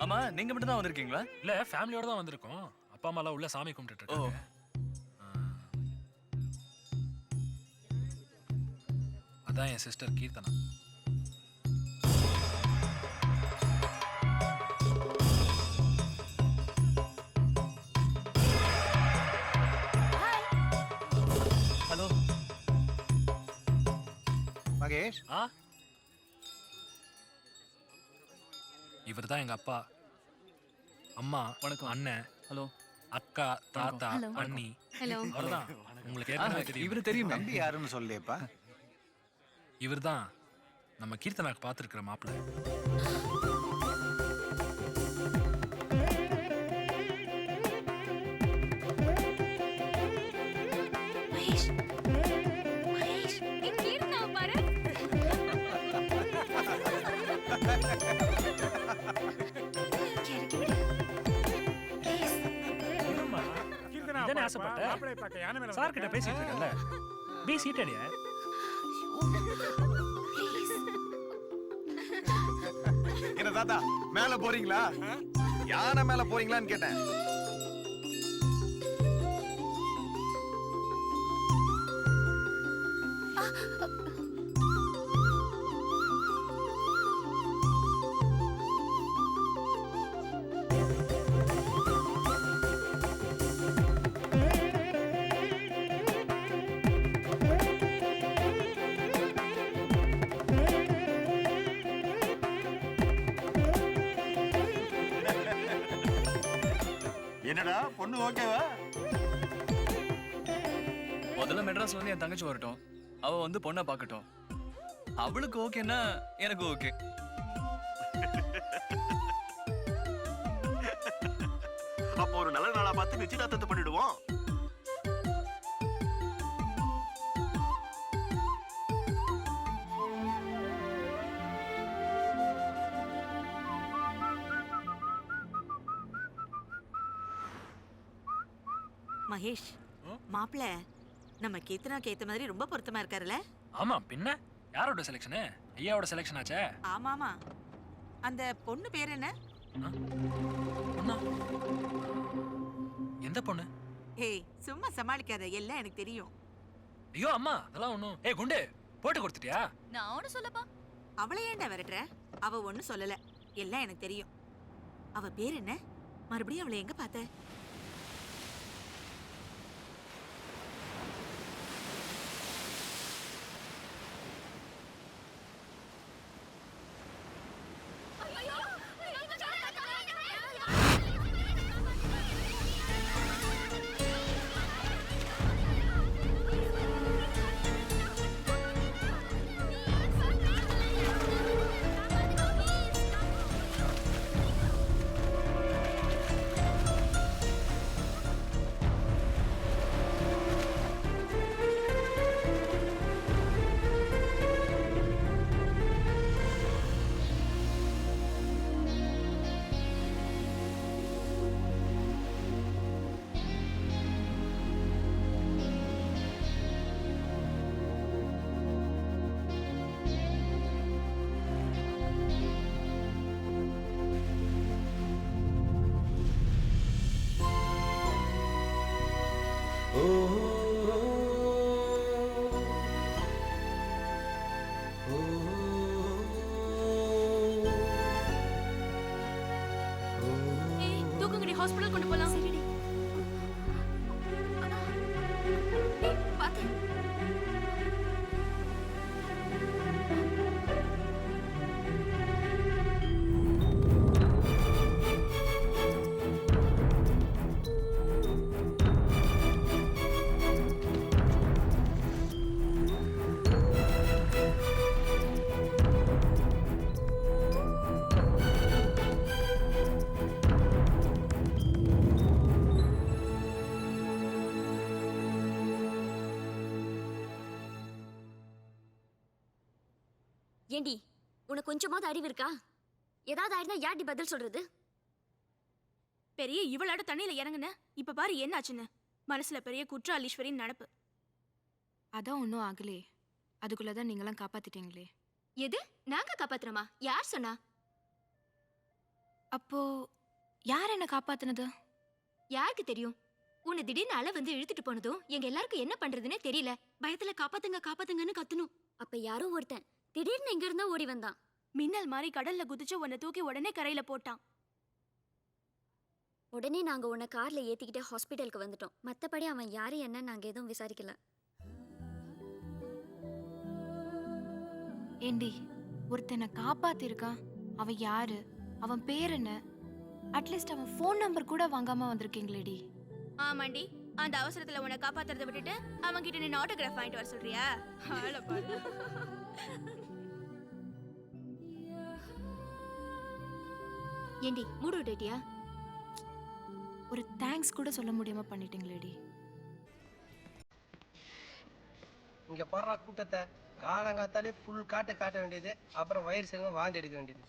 ஆமா, நீங்க மட்டும் தான் வந்திருக்கீங்களா? இல்ல, ஃபேமிலியோட தான் வந்திருக்கோம். அப்பா அம்மா எல்லாம் உள்ள சாமி கும்பிட்டுட்டு இருக்காங்க. அதான் என் சிஸ்டர் கீர்த்தனா. ஹலோ மகேஷ். இவர் தான் எங்க அப்பா. அம்மா, வணக்கம். அண்ணன், ஹலோ, அக்கா, தாத்தா, Hello. அண்ணி. ஹலோ. அவர்தான் உங்களுக்கு ஏற்கனவே தெரியும். இவரு தெரியும். தம்பி யாருன்னு சொல்லியப்பா. இவர் தான் நம்ம கீர்த்தனாக்கு பார்த்துருக்கிற மாப்பிள்ளை. இறக்கி விடு ப்ளீஸ். இரும்மா. இதானே ஆசைப்பட்ட? மாப்பிள்ளையை பார்க்க யானை மேல சார் கிட்ட பேசிட்டு இருக்கல பி சீட்டடியா ப்ளீஸ். என்ன தாத்தா மேல போறீங்களா? யானை மேல போறீங்களான்னு கேட்டேன். என்னடா பொண்ணு ஓகேவா? முதல்ல மெட்ராஸ்ல இருந்து என் தங்கச்சி வரட்டும், அவ வந்து பொண்ணை பார்க்கட்டும். அவளுக்கு ஓகேன்னா எனக்கு ஓகே. அப்போ ஒரு நல்ல நாளா பார்த்து நிச்சயதார்த்தத்தை பண்ணிடுவோம். மகேஷ் மாப்பிள்ள நம்ம கீர்த்தனாக்கு ஏத்த மாதிரி ரொம்ப பொருத்தமா இருக்காருல்ல? ஆமா பின்ன யாரோட செலெக்ஷனு? ஐயாவோட செலெக்ஷன் ஆச்சே. ஆமாமா. அந்த பொண்ணு பேர் என்ன? பொண்ணா? எந்த பொண்ணு? ஏய் சும்மா சமாளிக்காத, எல்லாம் எனக்கு தெரியும். ஐயோ அம்மா அதெல்லாம் ஒண்ணும். ஏய் குண்டு போட்டு கொடுத்துட்டியா? நான் ஒண்ணு சொல்லப்பா. அவளை ஏன்டா விரட்டுற? அவ ஒண்ணும் சொல்லல, எல்லாம் எனக்கு தெரியும். அவ பேர் என்ன? மறுபடியும் அவளை எங்க பார்த்த? தூக்குங்கடி ஹாஸ்பிடல் கொண்டு போலாம். சரிடி. பாத்து. ஏண்டி உனக்கு கொஞ்சமாவது அறிவு இருக்கா? ஏதாவது ஆயிருந்தா யார்டி பதில் சொல்றது? பெரிய இவளோட தண்ணியில இறங்குன இப்ப பாரு என்ன ஆச்சுன்னு. மனசுல பெரிய குற்றாலீஸ்வரின் நடப்பு. அதான் ஒன்றும் ஆகலே. அதுக்குள்ளதான் நீங்களாம் காப்பாத்திட்டீங்களே. எது நாங்க காப்பாத்துறோமா? யார் சொன்னா? அப்போ யார் என்ன காப்பாத்துனது? யாருக்கு தெரியும்? உன்னை திடீர்னு அலை வந்து இழுத்துட்டு போனதும் எங்க எல்லாருக்கும் என்ன பண்றதுன்னே தெரியல. பயத்துல காப்பாத்துங்க காப்பாத்துங்கன்னு கத்தணும். அப்ப யாரோ ஒருத்தன் திடீர்னு எங்க இருந்தா ஓடி வந்தான். மின்னல் மாதிரி கடல்ல குதிச்சு உன்னை தூக்கி உடனே கரையில போட்டான். உடனே நாங்க உன்னை கார்ல ஏத்திக்கிட்டே ஹாஸ்பிட்டலுக்கு வந்துட்டோம். மத்தபடி அவன் யாரு என்ன நாங்க எதுவும் விசாரிக்கல. ஏண்டி ஒருத்தனை காப்பாத்திருக்கான். அவன் யாரு? அவன் பேர் என்ன? அட்லீஸ்ட் அவன் ஃபோன் நம்பர் கூட வாங்காம வந்திருக்கீங்களேடி. ஆமாண்டி, அந்த அவசரத்துல உன்னை காப்பாத்துறதை விட்டுட்டு அவன் கிட்ட நின்று ஆட்டோகிராஃப் வாங்கிட்டு வர சொல்றியா? ஏண்டி மூடு விட்டுட்டியா? ஒரு தேங்க்ஸ் கூட சொல்ல முடியாம பண்ணிட்டீங்களேடி. இங்க பாடுறா கூட்டத்தை. காலங்காத்தாலே ஃபுல் காட்ட வேண்டியது, அப்புறம் வயிறு சரியாக வாந்தி எடுக்க வேண்டியது.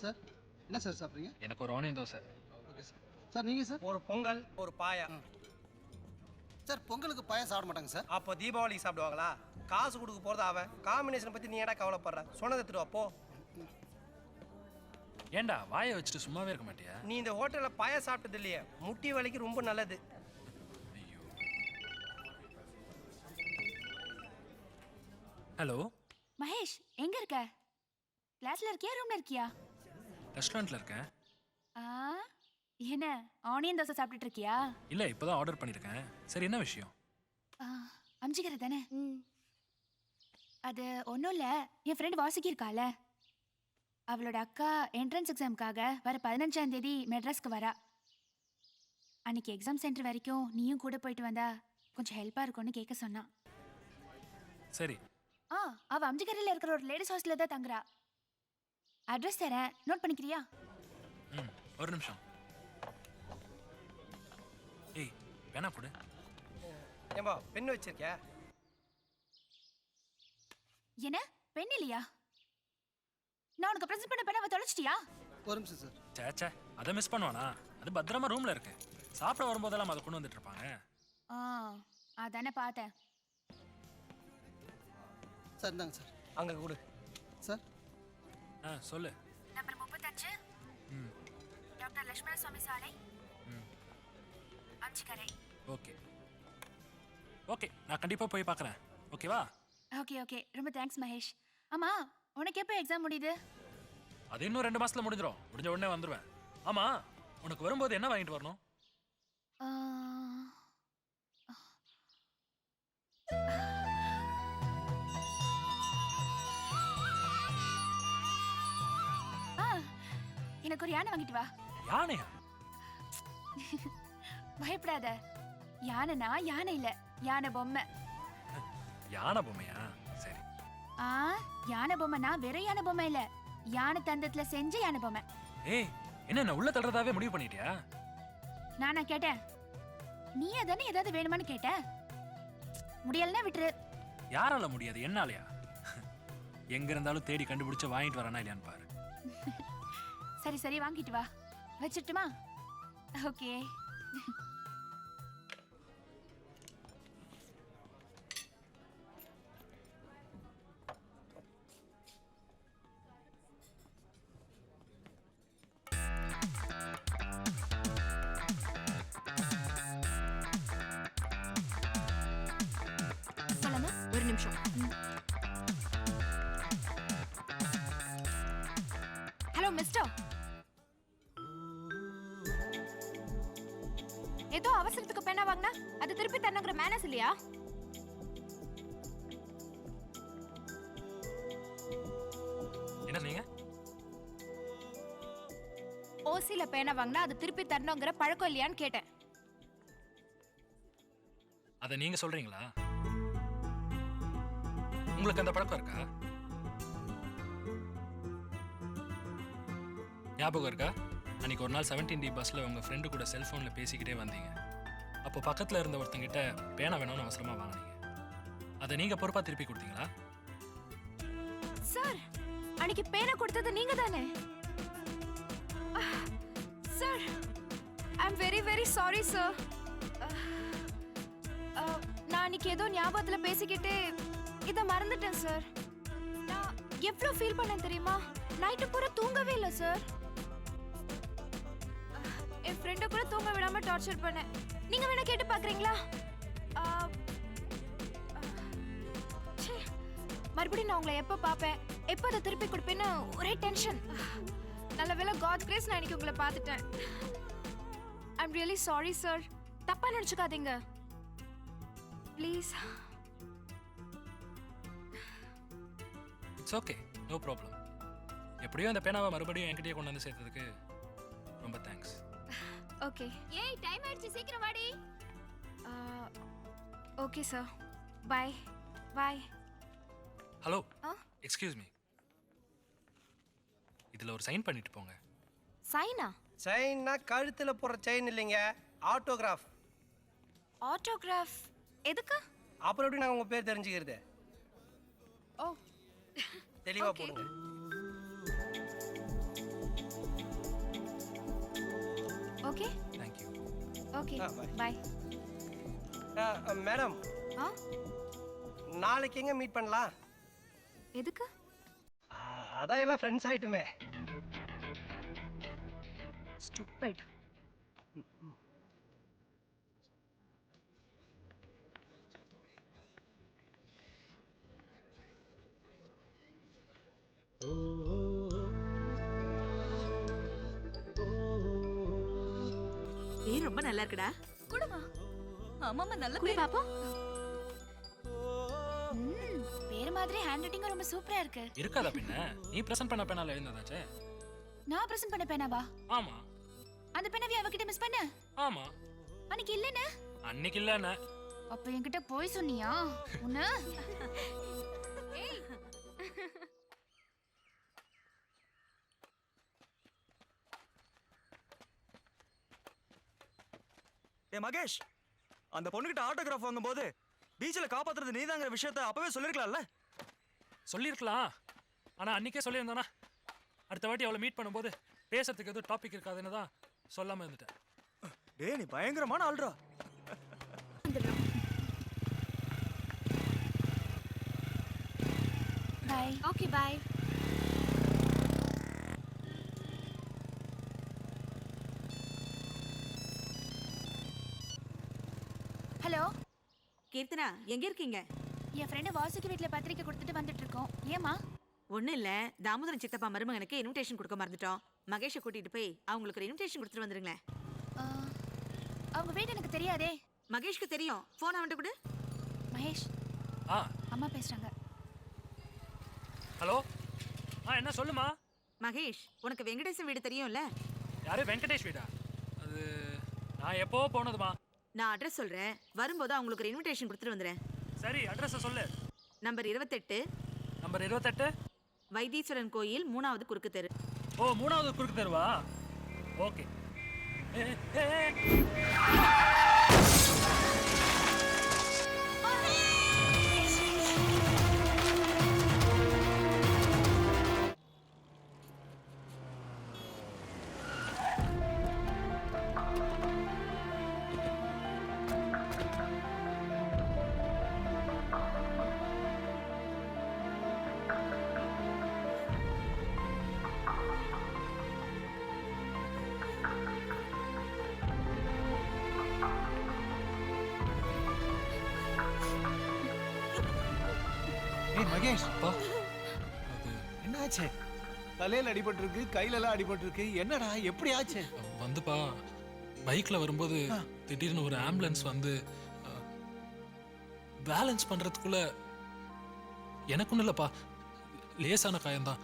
சார் என்ன சார் சாப்பிட்றீங்க? எனக்கு ஒரு onion dosa. Okay sir. Sir நீங்கள் சார்? ஒரு பொங்கல், ஒரு பாயா. சார் பொங்கலுக்கு பாயம் சாப்பிட மாட்டாங்க சார். அப்போ தீபாவளிக்கு சாப்பிடுவாங்களா? காசு கொடுக்க போறது அவன். காம்பினேஷன் பத்தி நீ ஏடா கவலைப்படுற? சொன்னதை எடுத்துட்டு வா போ. ஏன்டா வாயை வச்சுட்டு சும்மாவே இருக்க மாட்டியா? நீ இந்த ஹோட்டல்ல பாயா சாப்பிட்டது இல்லையே, முட்டி வலிக்கு ரொம்ப நல்லது. ஐயோ. ஹலோ மகேஷ் எங்க இருக்க? கிளாஸ்ல இருக்கியா ரூம்ல இருக்கியா? ரெஸ்டாரண்ட்ல இருக்கேன். என்ன ஆனியன் தோசை சாப்பிட்டுட்டு இருக்கியா? இல்ல இப்பதான் ஆர்டர் பண்ணிருக்கேன். சரி என்ன விஷயம்? அம்ஜிகர தானே? அது ஒன்றும் இல்லை, என் ஃப்ரெண்ட் வாசுகி இருக்கால, அவளோட அக்கா என்ட்ரன்ஸ் எக்ஸாமுக்காக வர 15ஆம் தேதி மெட்ராஸ்க்கு வரா. அன்னைக்கு எக்ஸாம் சென்டர் வரைக்கும் நீயும் கூட போயிட்டு வந்தா கொஞ்சம் ஹெல்ப்பாக இருக்கும்னு கேட்க சொன்னான். சரி. அவ அம்ஜிகரில் இருக்கிற ஒரு லேடிஸ் ஹாஸ்டலில் தான் தங்குறா. அட்ரஸ் தரேன், நோட் பண்ணிக்கிறியா? ஒரு நிமிஷம். ஏய் வேணா கொடு. ஏம்பா பெண்ணு வச்சிருக்கியா? என்ன பெண் இல்லையா? நான் உனக்கு பிரசன்ட் பண்ண பெண்ணை தொலைச்சிட்டியா? ஒரு நிமிஷம் சார். சேச்சே அதை மிஸ் பண்ணுவானா? அது பத்திரமா ரூம்ல இருக்கு. சாப்பிட வரும்போதெல்லாம் அதை கொண்டு வந்துட்டு இருப்பாங்க. அதானே பார்த்தேன். சார் இந்தாங்க சார். அங்கே கொடு சார். சொல்லு. நம்பர் 35 டாக்டர் லட்சுமண சுவாமி சாலை, அம்ஜிகரை. ஓகே ஓகே, நான் கண்டிப்பா போய் பார்க்கறேன். ஓகேவா? ஓகே ரொம்ப தேங்க்ஸ் மகேஷ். ஆமா உனக்கு எப்போ எக்ஸாம் முடியுது? அது இன்னும் 2 மாசத்துல முடிஞ்சிடும். முடிஞ்ச உடனே வந்துருவேன். ஆமா உனக்கு வரும்போது என்ன வாங்கிட்டு வரணும்? எனக்கு ஒரு யானை வாங்கிட்டு வா. யானையா? பயப்படாத, யானைனா யானை இல்ல, யானை பொம்மை. யானை பொம்மையா? சரி. யானை பொம்மைனா வெறும் யானை பொம்மை இல்ல, யானை தந்தத்துல செஞ்ச யானை பொம்மை. ஏய் என்ன உள்ள தள்ளுறதாவே முடிவு பண்ணிட்டியா? நானா கேட்டேன்? நீ அதானே ஏதாவது வேணுமான்னு கேட்ட. முடியலன்னா விட்டுரு. யாரால முடியாது? என்னாலயா? எங்க இருந்தாலும் தேடி கண்டுபிடிச்சு வாங்கிட்டு வரானா இல்லையான்னு பாரு. சரி வாங்கிட்டு வா. வச்சிட்டுமா? ஓகே. சொல்லுங்க. ஒரு நிமிஷம். ஹலோ மிஸ்டர், ஏதோ அவசரத்துக்கு பேனா வாங்கினா அது திருப்பி தரணுங்கிற மேனஸ் இல்லையா? என்ன நீங்க? ஓசில பேனா வாங்கினா அது திருப்பி தரணுங்கிற பழக்கம் இல்லையான்னு கேட்டேன். அத நீங்க சொல்றீங்களா? உங்களுக்கு அந்த பழக்கம் இருக்கா? ஞாபகம் இருக்கா? அன்னைக்கு ஒரு நாள் 17D பஸ்ல உங்க ஃப்ரெண்டு கூட செல்போன்ல பேசிக்கிட்டே வந்தீங்க. அப்போ பக்கத்துல இருந்த ஒருத்தங்கிட்ட பேனா வேணும்னு அவசரமா வாங்கினீங்க. அதை நீங்க பொறுப்பா திருப்பி கொடுத்தீங்களா? சார் அன்னைக்கு பேனா கொடுத்தது நீங்க தானே? Sir I am very sorry sir. நான் அன்னைக்கு ஏதோ ஞாபகத்துல பேசிக்கிட்டு இதை மறந்துட்டேன் சார். நான் எவ்வளோ ஃபீல் பண்ணேன் தெரியுமா? நைட்டு பூரா தூங்கவே இல்லை சார். என் ஃப்ரெண்டை கூட தூங்க விடாம டார்ச்சர் பண்ணேன். நீங்க வேணா கேட்டு பாக்குறீங்களா? மறுபடியும் நான் உங்களை எப்போ பார்ப்பேன், எப்போ அதை திருப்பி கொடுப்பேன்னு ஒரே டென்ஷன். நல்ல வேளை காட் கிரேஸ் நான் இன்னைக்கு உங்களை பார்த்துட்டேன். I am really sorry sir. தப்பா நினைச்சுக்காதீங்க please. It's okay, no problem. எப்படியோ அந்த பேனாவை மறுபடியும் என்கிட்டயே கொண்டு வந்து சேர்த்ததுக்கு ரொம்ப தேங்க்ஸ். ஓகே. ஏய் டைம் ஆயிடுச்சு, சீக்கிரம் வாடி. Okay sir, bye. Hello, excuse me. இதில் ஒரு சைன் பண்ணிட்டு போங்க. சைனா? செயின்னா கழுத்துல போற செயின் இல்லைங்க, ஆட்டோகிராஃப். ஆட்டோகிராஃப் எதுக்கு? அப்புறம் எப்படி நாங்கள் உங்க பேர் தெரிஞ்சுக்கிறது? ஓ, தெளிவா Okay. போடுங்க. Okay thank you. Okay bye. Bye. Madam, ஆ, நாளைக்கு எங்க மீட் பண்ணலாம்? எதுக்கு? அதான் எல்லாம் ஃப்ரெண்ட்ஸ் ஆயிட்டுமே. ஸ்டூபிட். பேர் ரொம்ப நல்லா இருக்குடா. குடுமா. ஆமாமா நல்ல குடி பேர். பாப்போம். பேர் மாதிரி ஹேண்ட் ரைட்டிங் ரொம்ப சூப்பரா இருக்கு. இருக்காதா பின்ன? நீ ப்ரெசென்ட் பண்ண பேனால எழுந்ததாச்சே. நான் பிரசன்ட் பண்ண பேனாவா? ஆமா அந்த பேனாவை அவகிட்ட மிஸ் பண்ண? ஆமா. அன்னைக்கு இல்லனே. அன்னைக்கு இல்லைண்ணே. அப்ப என்கிட்ட போய் சொன்னியா? உன்ன ஏய், ஏ மகேஷ், அந்த பொண்ணுகிட்ட ஆட்டோகிராஃப் வாங்கும்போது பீச்சில் காப்பாத்துறது நீதாங்கிற விஷயத்த அப்பவே சொல்லிருக்கலாம்ல. சொல்லியிருக்கலாம். ஆனால் அன்றைக்கே சொல்லியிருந்தானா அடுத்த வாட்டி அவளை மீட் பண்ணும்போது பேசுறதுக்கு எதுவும் டாபிக் இருக்காதுன்னு தான் சொல்லாமல் இருந்துட்டேன். டே நீ பயங்கரமான ஆள்ரா. Bye. Okay bye. Hello Keerthana, எங்க இருக்கீங்க? என் ஃப்ரெண்டு வாசுகி வீட்ல பத்திரிக்கை கொடுத்துட்டு வந்துட்டு இருக்கோம். ஏமா? ஒண்ணும் இல்ல, தாமோதரன் சித்தப்பா மருமகனுக்கு இன்விடேஷன் கொடுக்க மறந்துட்டோம். மகேஷை கூட்டிட்டு போய் அவங்களுக்கு ஒரு இன்விடேஷன் கொடுத்துட்டு வந்துருங்களேன். அவங்க வீடு எனக்கு தெரியாதே. மகேஷ்க்கு தெரியும். போன் அவன்கிட்ட கொடு. மகேஷ், ஆ அம்மா பேசுறாங்க. ஹலோ. என்ன சொல்லுமா? மகேஷ், உனக்கு வெங்கடேசன் வீடு தெரியும்ல? யாரு? வெங்கடேஷ் வீடா? அது நான் எப்போ போனதுமா. நான் அட்ரஸ் சொல்றேன், வரும்போது அவங்களுக்கு ஒரு இன்விடேஷன் கொடுத்துட்டு வந்துடுறேன். சரி, அட்ரஸை சொல்லு. நம்பர் 28. நம்பர் 28 வைத்தீஸ்வரன் கோயில் 3வது குறுக்கு தெரு. ஓ, 3வது குறுக்கு தெருவா? ஓகே. ஏய் மகேஷ், அப்பா, என்ன ஆச்சு? தலையில அடிபட்டு இருக்கு, கையில எல்லாம் அடிபட்டு இருக்கு. என்னடா, எப்படி ஆச்சு? வந்துப்பா பைக்கில் வரும்போது திடீர்னு ஒரு ஆம்புலன்ஸ் வந்து பேலன்ஸ் பண்ணுறதுக்குள்ள எனக்கு ஒன்றும் இல்லைப்பா, லேசான காயம்தான்.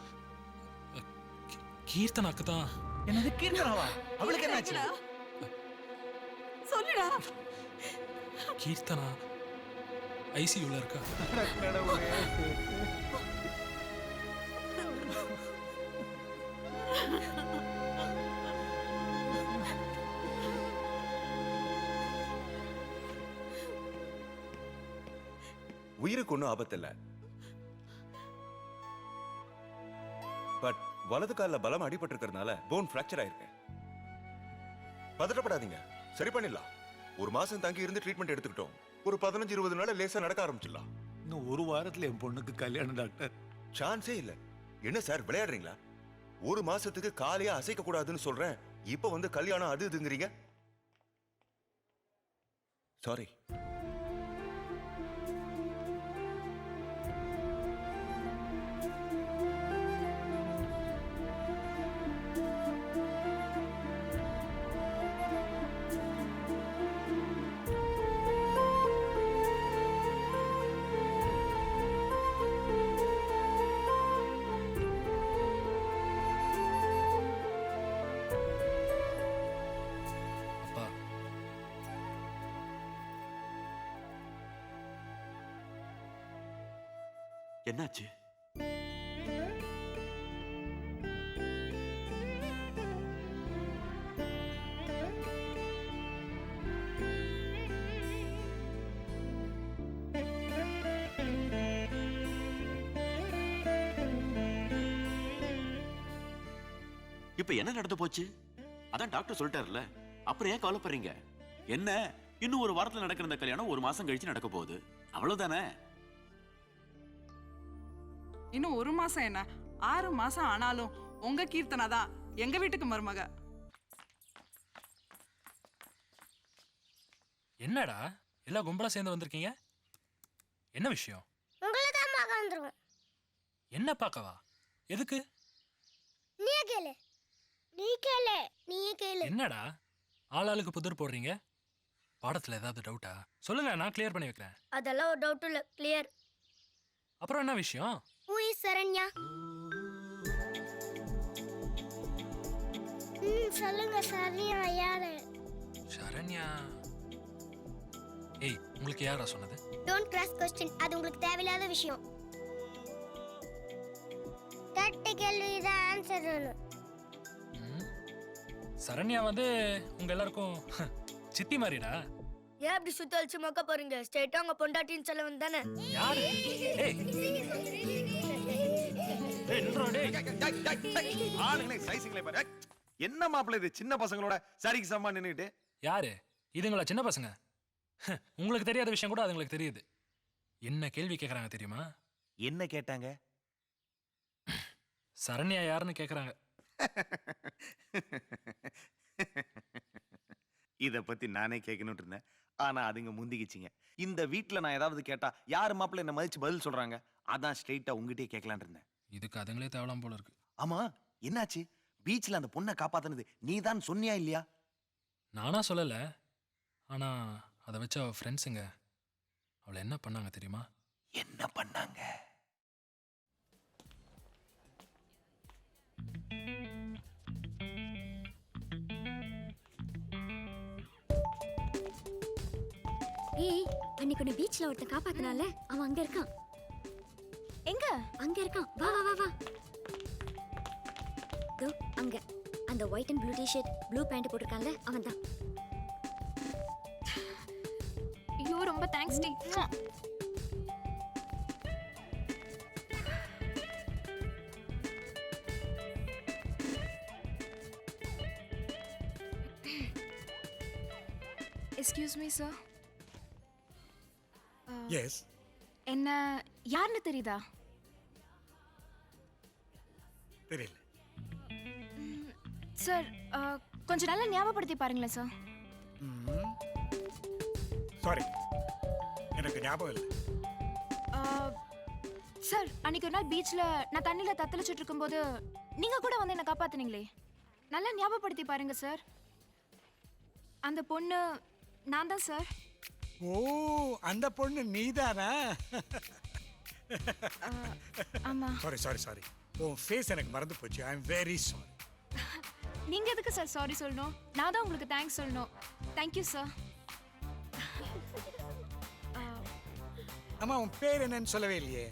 கீர்த்தனாக்கு தான். என்னது கீர்த்தனாவா? அவளுக்கு என்ன ஆச்சு? சொல்லுடா. கீர்த்தனா ஐசியூல இருக்கா. கடவுளே. உயிருக்கு ஒன்றும் ஆபத்து இல்லை. பட் வலது காலில் பலம் அடிபட்டு இருக்கிறதுனால போன் ஃப்ராக்சர் ஆயிருக்கு. பதட்டப்படாதீங்க, சரி பண்ணிடலாம். ஒரு மாசம் தங்கி இருந்து ட்ரீட்மெண்ட் எடுத்துக்கிட்டோம். ஒரு 15-20 நாள் லேசா நடக்க ஆரம்பிச்சிடலாம். இன்னும் ஒரு வாரத்துல என் பொண்ணுக்கு கல்யாணம் டாக்டர். சான்ஸே இல்லை. என்ன சார் விளையாடுறீங்களா? ஒரு மாசத்துக்கு காலையா அசைக்க கூடாதுன்னு சொல்றேன், இப்ப வந்து கல்யாணம் அது இதுங்கிறீங்க. சாரி. அப்பா, என்னாச்சு? இப்ப என்ன நடந்து போச்சு? அதான் டாக்டர் சொல்லிட்டாருல்ல, அப்புறம் ஏன் கவலைப்படுறீங்க? என்ன இன்னும் ஒரு வாரத்துல நடக்கிற இந்த கல்யாணம் ஒரு மாசம் கழிச்சு நடக்க போகுது, அவ்வளவுதானே. இன்னும் ஒரு மாசம் என்ன, 6 மாசம் ஆனாலும் உங்க கீர்த்தனா தான் எங்க வீட்டுக்கு மருமக. என்னடா எல்லாம் கும்பலா சேர்ந்து வந்திருக்கீங்க? என்ன விஷயம்? உங்களை தான் பார்க்க வந்துருவோம். என்ன பார்க்கவா? எதுக்கு? நீயே கேளு. நீயே கேளு. என்னடா ஆளாளுக்கு புதிர் போடுறீங்க? பாடத்துல ஏதாவது டவுட்டா? சொல்லுங்க, நான் கிளியர் பண்ணி வைக்கிறேன். அதெல்லாம் ஒரு டவுட் இல்ல, கிளியர். அப்புறம் என்ன விஷயம்? Who is Saranya? சொல்லுங்க, சரண்யா யாரு? சரண்யா. ஏய், உங்களுக்கு யாரா சொன்னது? Don't cross question. அது உங்களுக்கு தேவையில்லாத விஷயம். கேட்ட கேள்விதான் ஆன்சர் வேணும். சரண்யா வந்து உங்க எல்லாருக்கும் சித்தி மாதிரிடா. ஏன் அப்படி சுத்தி அழிச்சு மொக்க போறீங்க? ஸ்ட்ரைட்டா உங்க பொண்டாட்டின்னு சொல்ல வந்தானே. யாரு? ஏய் ஆளுங்களே சைஸுங்களே பாரு. என்ன மாப்பிள்ளை இது, சின்ன பசங்களோட சரிக்கு சமமா நின்னுட்டு? யாரு இதுங்களா? சின்ன பசங்க. உங்களுக்கு தெரியாத விஷயம் கூட அதுங்களுக்கு தெரியுது. என்ன கேள்வி கேக்குறாங்க தெரியுமா? என்ன கேட்டாங்க? சரண்யா யாருன்னு கேக்குறாங்க. இத பத்தி நானே கேட்கணும்னு இருந்தேன், ஆனா அதுங்க முந்திக்கிச்சிங்க. இந்த வீட்ல நான் ஏதாவது கேட்டா யாரு மாப்பிள்ள என்ன மதிச்சு பதில் சொல்றாங்க, அதான் ஸ்ட்ரெயிட்டா உங்ககிட்டயே கேட்கலான்னு இருந்தேன். இதுக்கு அதுங்களே தேவலாம் போல இருக்கு. ஆமா, என்னாச்சு? பீச்ல அந்த பொண்ணை காப்பாத்துனது நீ தான் சொன்னியா இல்லையா? நானா சொல்லல, ஆனா அதை வச்சு அவ ஃப்ரெண்ட்ஸுங்க அவளை என்ன பண்ணாங்க தெரியுமா? என்ன பண்ணாங்க? ஏய், அன்னைக்கு உன்னை பீச்ல ஒருத்தன் காப்பாத்தினால அவன் அங்க இருக்கான். எங்க? அங்க இருக்கான். வா வா வா வா. தோ அங்க அந்த white and blue t-shirt, blue pant போட்டிருக்கான்ல, அவன் தான். ஐயோ, ரொம்ப தேங்க்ஸ் டி. Excuse me sir. எஸ். என்ன யாருன்னு தெரியுதா? தெரியல சார், கொஞ்சம் நல்லா ஞாபகப்படுத்தி பாருங்களேன் சார். சாரி, எனக்கு ஞாபகம் இல்லை. சார், அன்னைக்கு ஒரு நாள் பீச்ல நான் தண்ணியில தத்தளிச்சுட்டு இருக்கும்போது நீங்க கூட வந்து என்ன காப்பாத்துனீங்களே, நல்லா ஞாபகப்படுத்தி பாருங்க சார். அந்த பொண்ணு நான் தான் சார். ஓ, அந்த பொண்ணு நீதானா? ஆமா. சாரி சாரி சாரி, உன் ஃபேஸ் எனக்கு மறந்து போச்சு. ஐ அம் வெரி சாரி. நீங்க எதுக்கு சார் சாரி சொல்லணும்? நான் தான் உங்களுக்கு தேங்க்ஸ் சொல்லணும். Thank you sir. அம்மா, உன் பேர் என்னன்னு சொல்லவே இல்லையே.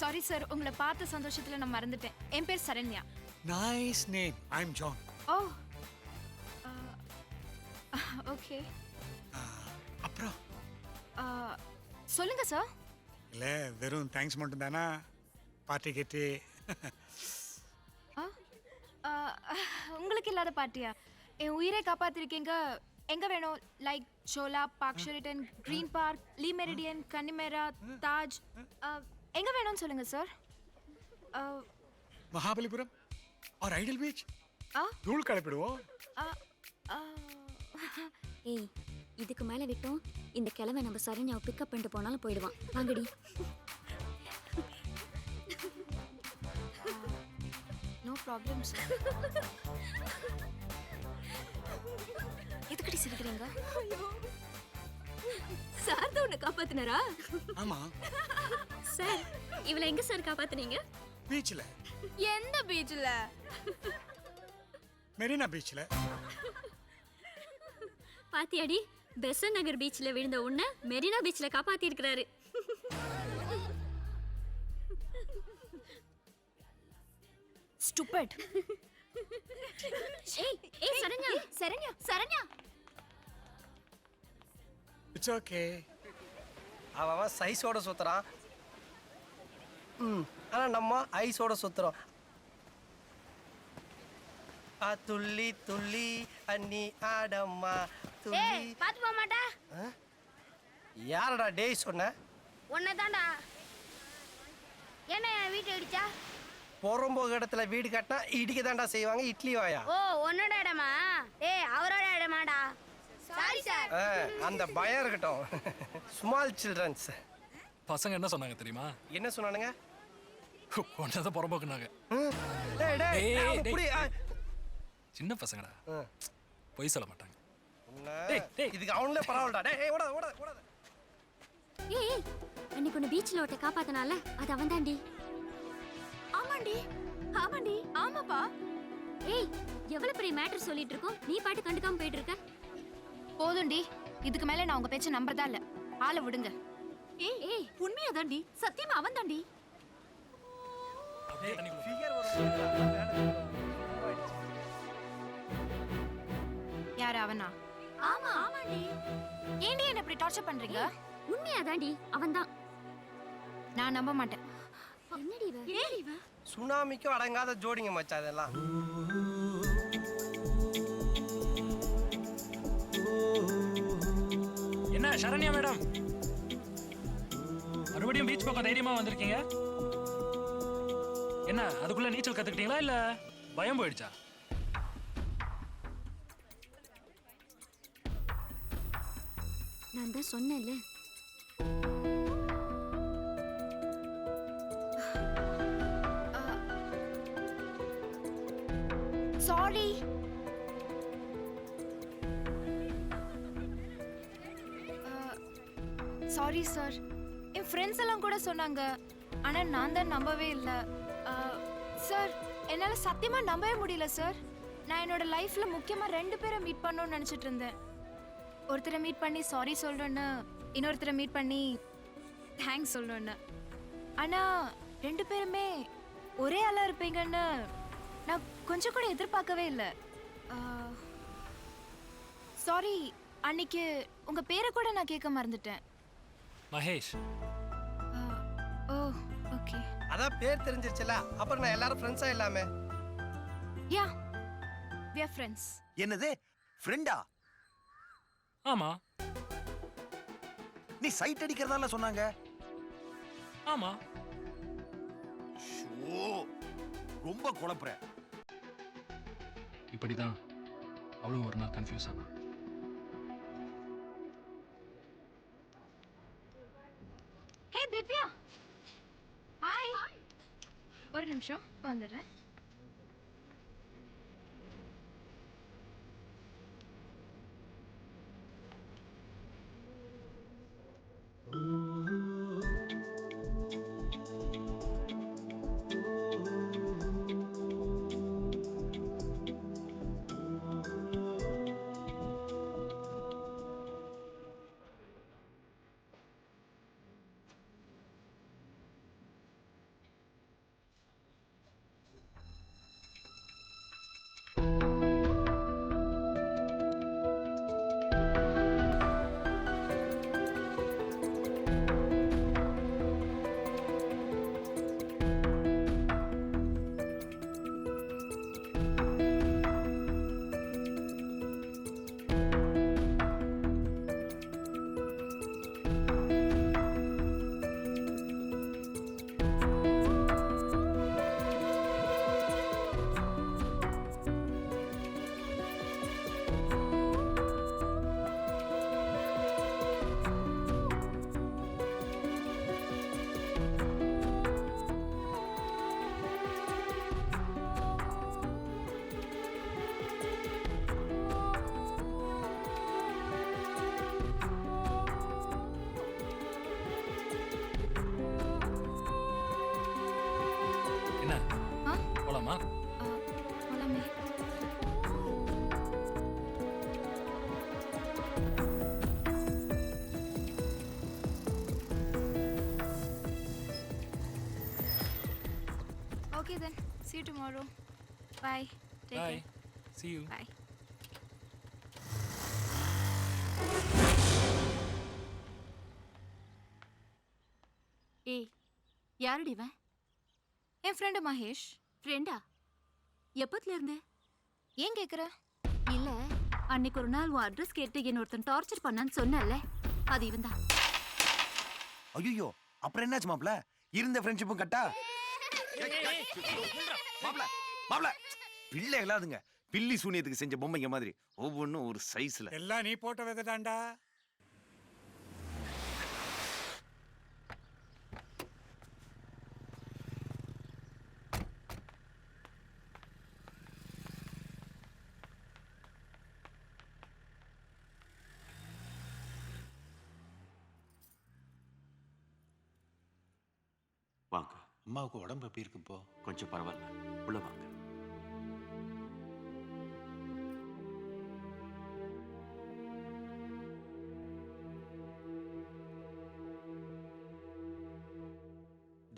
சாரி சார், உங்களை பார்த்த சந்தோஷத்துல நான் மறந்துட்டேன். என் பேர் Saranya. Nice name. I am John. ஓ, ஓகே. அப்புறம் சொல்லுங்க சார். இல்லை, வெறும் தேங்க்ஸ் மட்டும் தானா? பார்ட்டி கேட்டு உங்களுக்கு இல்லாத பார்ட்டியா? என் உயிரை காப்பாத்திருக்கீங்க. எங்க வேணும்? Like Chola, Park Sheraton, Green Park, Le Meridien, Connemara, Taj, எங்க வேணும்னு சொல்லுங்க சார். மகாபலிபுரம் ஆர் ஐடல் பீச் தூள் கலப்பிடுவோம். ஏய், இதுக்கு மேல விட்டோம் இந்த கிழமை நம்ம சரண்யாவை பிக்கப் பண்ணிட்டு போனாலும் போயிடுவான். வாங்கடி. No problem sir. எதுக்கடி சிரிக்கிறீங்க? சார் தான் உன்னை காப்பாத்தினாரா? ஆமா சார், இவளை எங்க சார் காப்பாத்துனீங்க? பீச்ல. எந்த பீச்ல? மெரினா பீச்ல. பாத்தியாடி, பெசன் நகர் பீச்ல விழுந்த உன்னை மெரினா பீச்ல காப்பாத்தி இருக்கிறாரு. ஸ்டூபிட். ஏய் ஏய், சரண்யா சரண்யா சரண்யா. It's okay. அவன் சைஸோட சுத்துறான். ஆனா நம்ம ஐஸோட சுத்துறோம். துள்ளி துள்ளி அண்ணி ஆடம்மா துள்ளி ஏய் பாத்து போக மாட்டா யாரடா டேய் சொன்ன உன்னதான்டா என்ன என் வீட்டை இடிச்சா புறம்போக்கு இடத்துல வீடு கட்டினா இடிக்க தாண்டா செய்வாங்க இட்லி வாயா ஓ உன்னோட இடமா ஏய் அவரோட இடமாடா சாரி சார் அந்த பயம் இருக்கட்டும் ஸ்மால் சில்ட்ரன்ஸ் பசங்க என்ன சொன்னாங்க தெரியுமா? என்ன சொன்னானுங்க? ஒன்னதான் புறம்போக்குனாங்க. டேய் டேய் டேய், அவன் புடி சின்ன பசங்கடா பொய் சொல்ல மாட்டாங்க. இதுக்கு அவங்களே பரவாயில்லடா டேய் ஓட ஓட ஓட ஏய் அன்னைக்கு உன்னை பீச்ல ஓட்ட காப்பாத்தனால அது அவன்தாண்டி. ஆமாண்டி ஆமாண்டி ஆமாப்பா. ஏய் எவ்வளவு பெரிய மேட்டர் சொல்லிட்டு இருக்கோம் நீ பாட்டு கண்டுக்காம போயிட்டு இருக்க. போதும்டி, இதுக்கு மேல நான் உங்க பேச்ச நம்பறதா இல்ல. ஆளை விடுங்க. ஏய் ஏய் உண்மையாதாண்டி, சத்தியமா அவன்தாண்டி. அப்படியே தண்ணிக்குள்ள ஃபிகர் வரும். யார் அவனா? ஆமா ஆமாண்டி. ஏன்டி என்ன இப்படி டார்ச்சர் பண்றீங்க? உண்மையாதாண்டி அவன்தான். நான் நம்ப மாட்டேன். என்னடி இவ? ஏய் இவ சுனாமிக்கும் அடங்காத ஜோடிங்க மச்சான் அதெல்லாம். என்ன சரண்யா மேடம், மறுபடியும் பீச் பக்கம் தைரியமா வந்திருக்கீங்க? என்ன அதுக்குள்ள நீச்சல் கத்துக்கிட்டீங்களா இல்ல பயம் போயிடுச்சா? நான் தான் சொன்னேன்ல. சாரி. Sorry sir. என் ஃப்ரெண்ட்ஸ் எல்லாம் கூட சொன்னாங்க, ஆனா நான் தான் நம்பவே இல்லை. சார் என்னால சத்தியமா நம்பவே முடியல சார். நான் என்னோட லைஃப்ல முக்கியமா 2 பேரை மீட் பண்ணணும்னு நினைச்சிட்டு இருந்தேன். ஒருத்தரை மீட் பண்ணி சாரி சொல்றேன்னு, இன்னொருத்தரை மீட் பண்ணி தேங்க்ஸ் சொல்றேன்னு. ஆனா 2 பேருமே ஒரே ஆளா இருப்பீங்கன்னு நான் கொஞ்சம் கூட எதிர்பார்க்கவே இல்லை. சாரி, அன்னைக்கு உங்க பேரை கூட நான் கேட்க மறந்துட்டேன். மகேஷ். ஓ ஓகே. அதான் பேர் தெரிஞ்சிருச்சுல, அப்புறம் நான் எல்லாரும் ஃப்ரெண்ட்ஸா இல்லாம. யா we are friends. என்னது ஃப்ரெண்டா? ஆமா. நீ சைட் அடிக்கிறதால சொன்னாங்க. ஆமா. ஷோ ரொம்ப குழப்புற. இப்படிதான் அவளும் ஒரு நாள் கன்ஃபியூஸ் ஆனா. ஹே திவ்யா, ஹாய். ஒரு நிமிஷம் வந்துடுறேன். என்ன போலாமா? போலாமே. Okay then, see you tomorrow. Bye. Take Bye. care. See you. Bye. ஏய் யாரடி இவன்? என் ஃப்ரெண்டு மகேஷ். ஃப்ரெண்டா? எப்பத்துல இருந்து? ஏன் கேக்குற? இல்ல அன்னைக்கு ஒரு நாள் உன் அட்ரஸ் கேட்டு என்ன ஒருத்தன் டார்ச்சர் பண்ணான்னு சொன்னல, அது இவன் தான். ஐயோ அப்புறம் என்னாச்சு மாப்ள? இருந்த ஃப்ரெண்ட்ஷிப்பும் கட்டா? மாப்ள மாப்ள பிள்ளை இல்லாதுங்க. பில்லி சூனியத்துக்கு செஞ்ச பொம்மைங்க மாதிரி ஒவ்வொன்றும் ஒரு சைஸ்ல. எல்லாம் நீ போட்ட விதைதான்டா. வாங்க. அம்மாவுக்கு உடம்பு எப்படி இருக்கு இப்போ? கொஞ்சம் பரவாயில்ல. உள்ள வாங்க.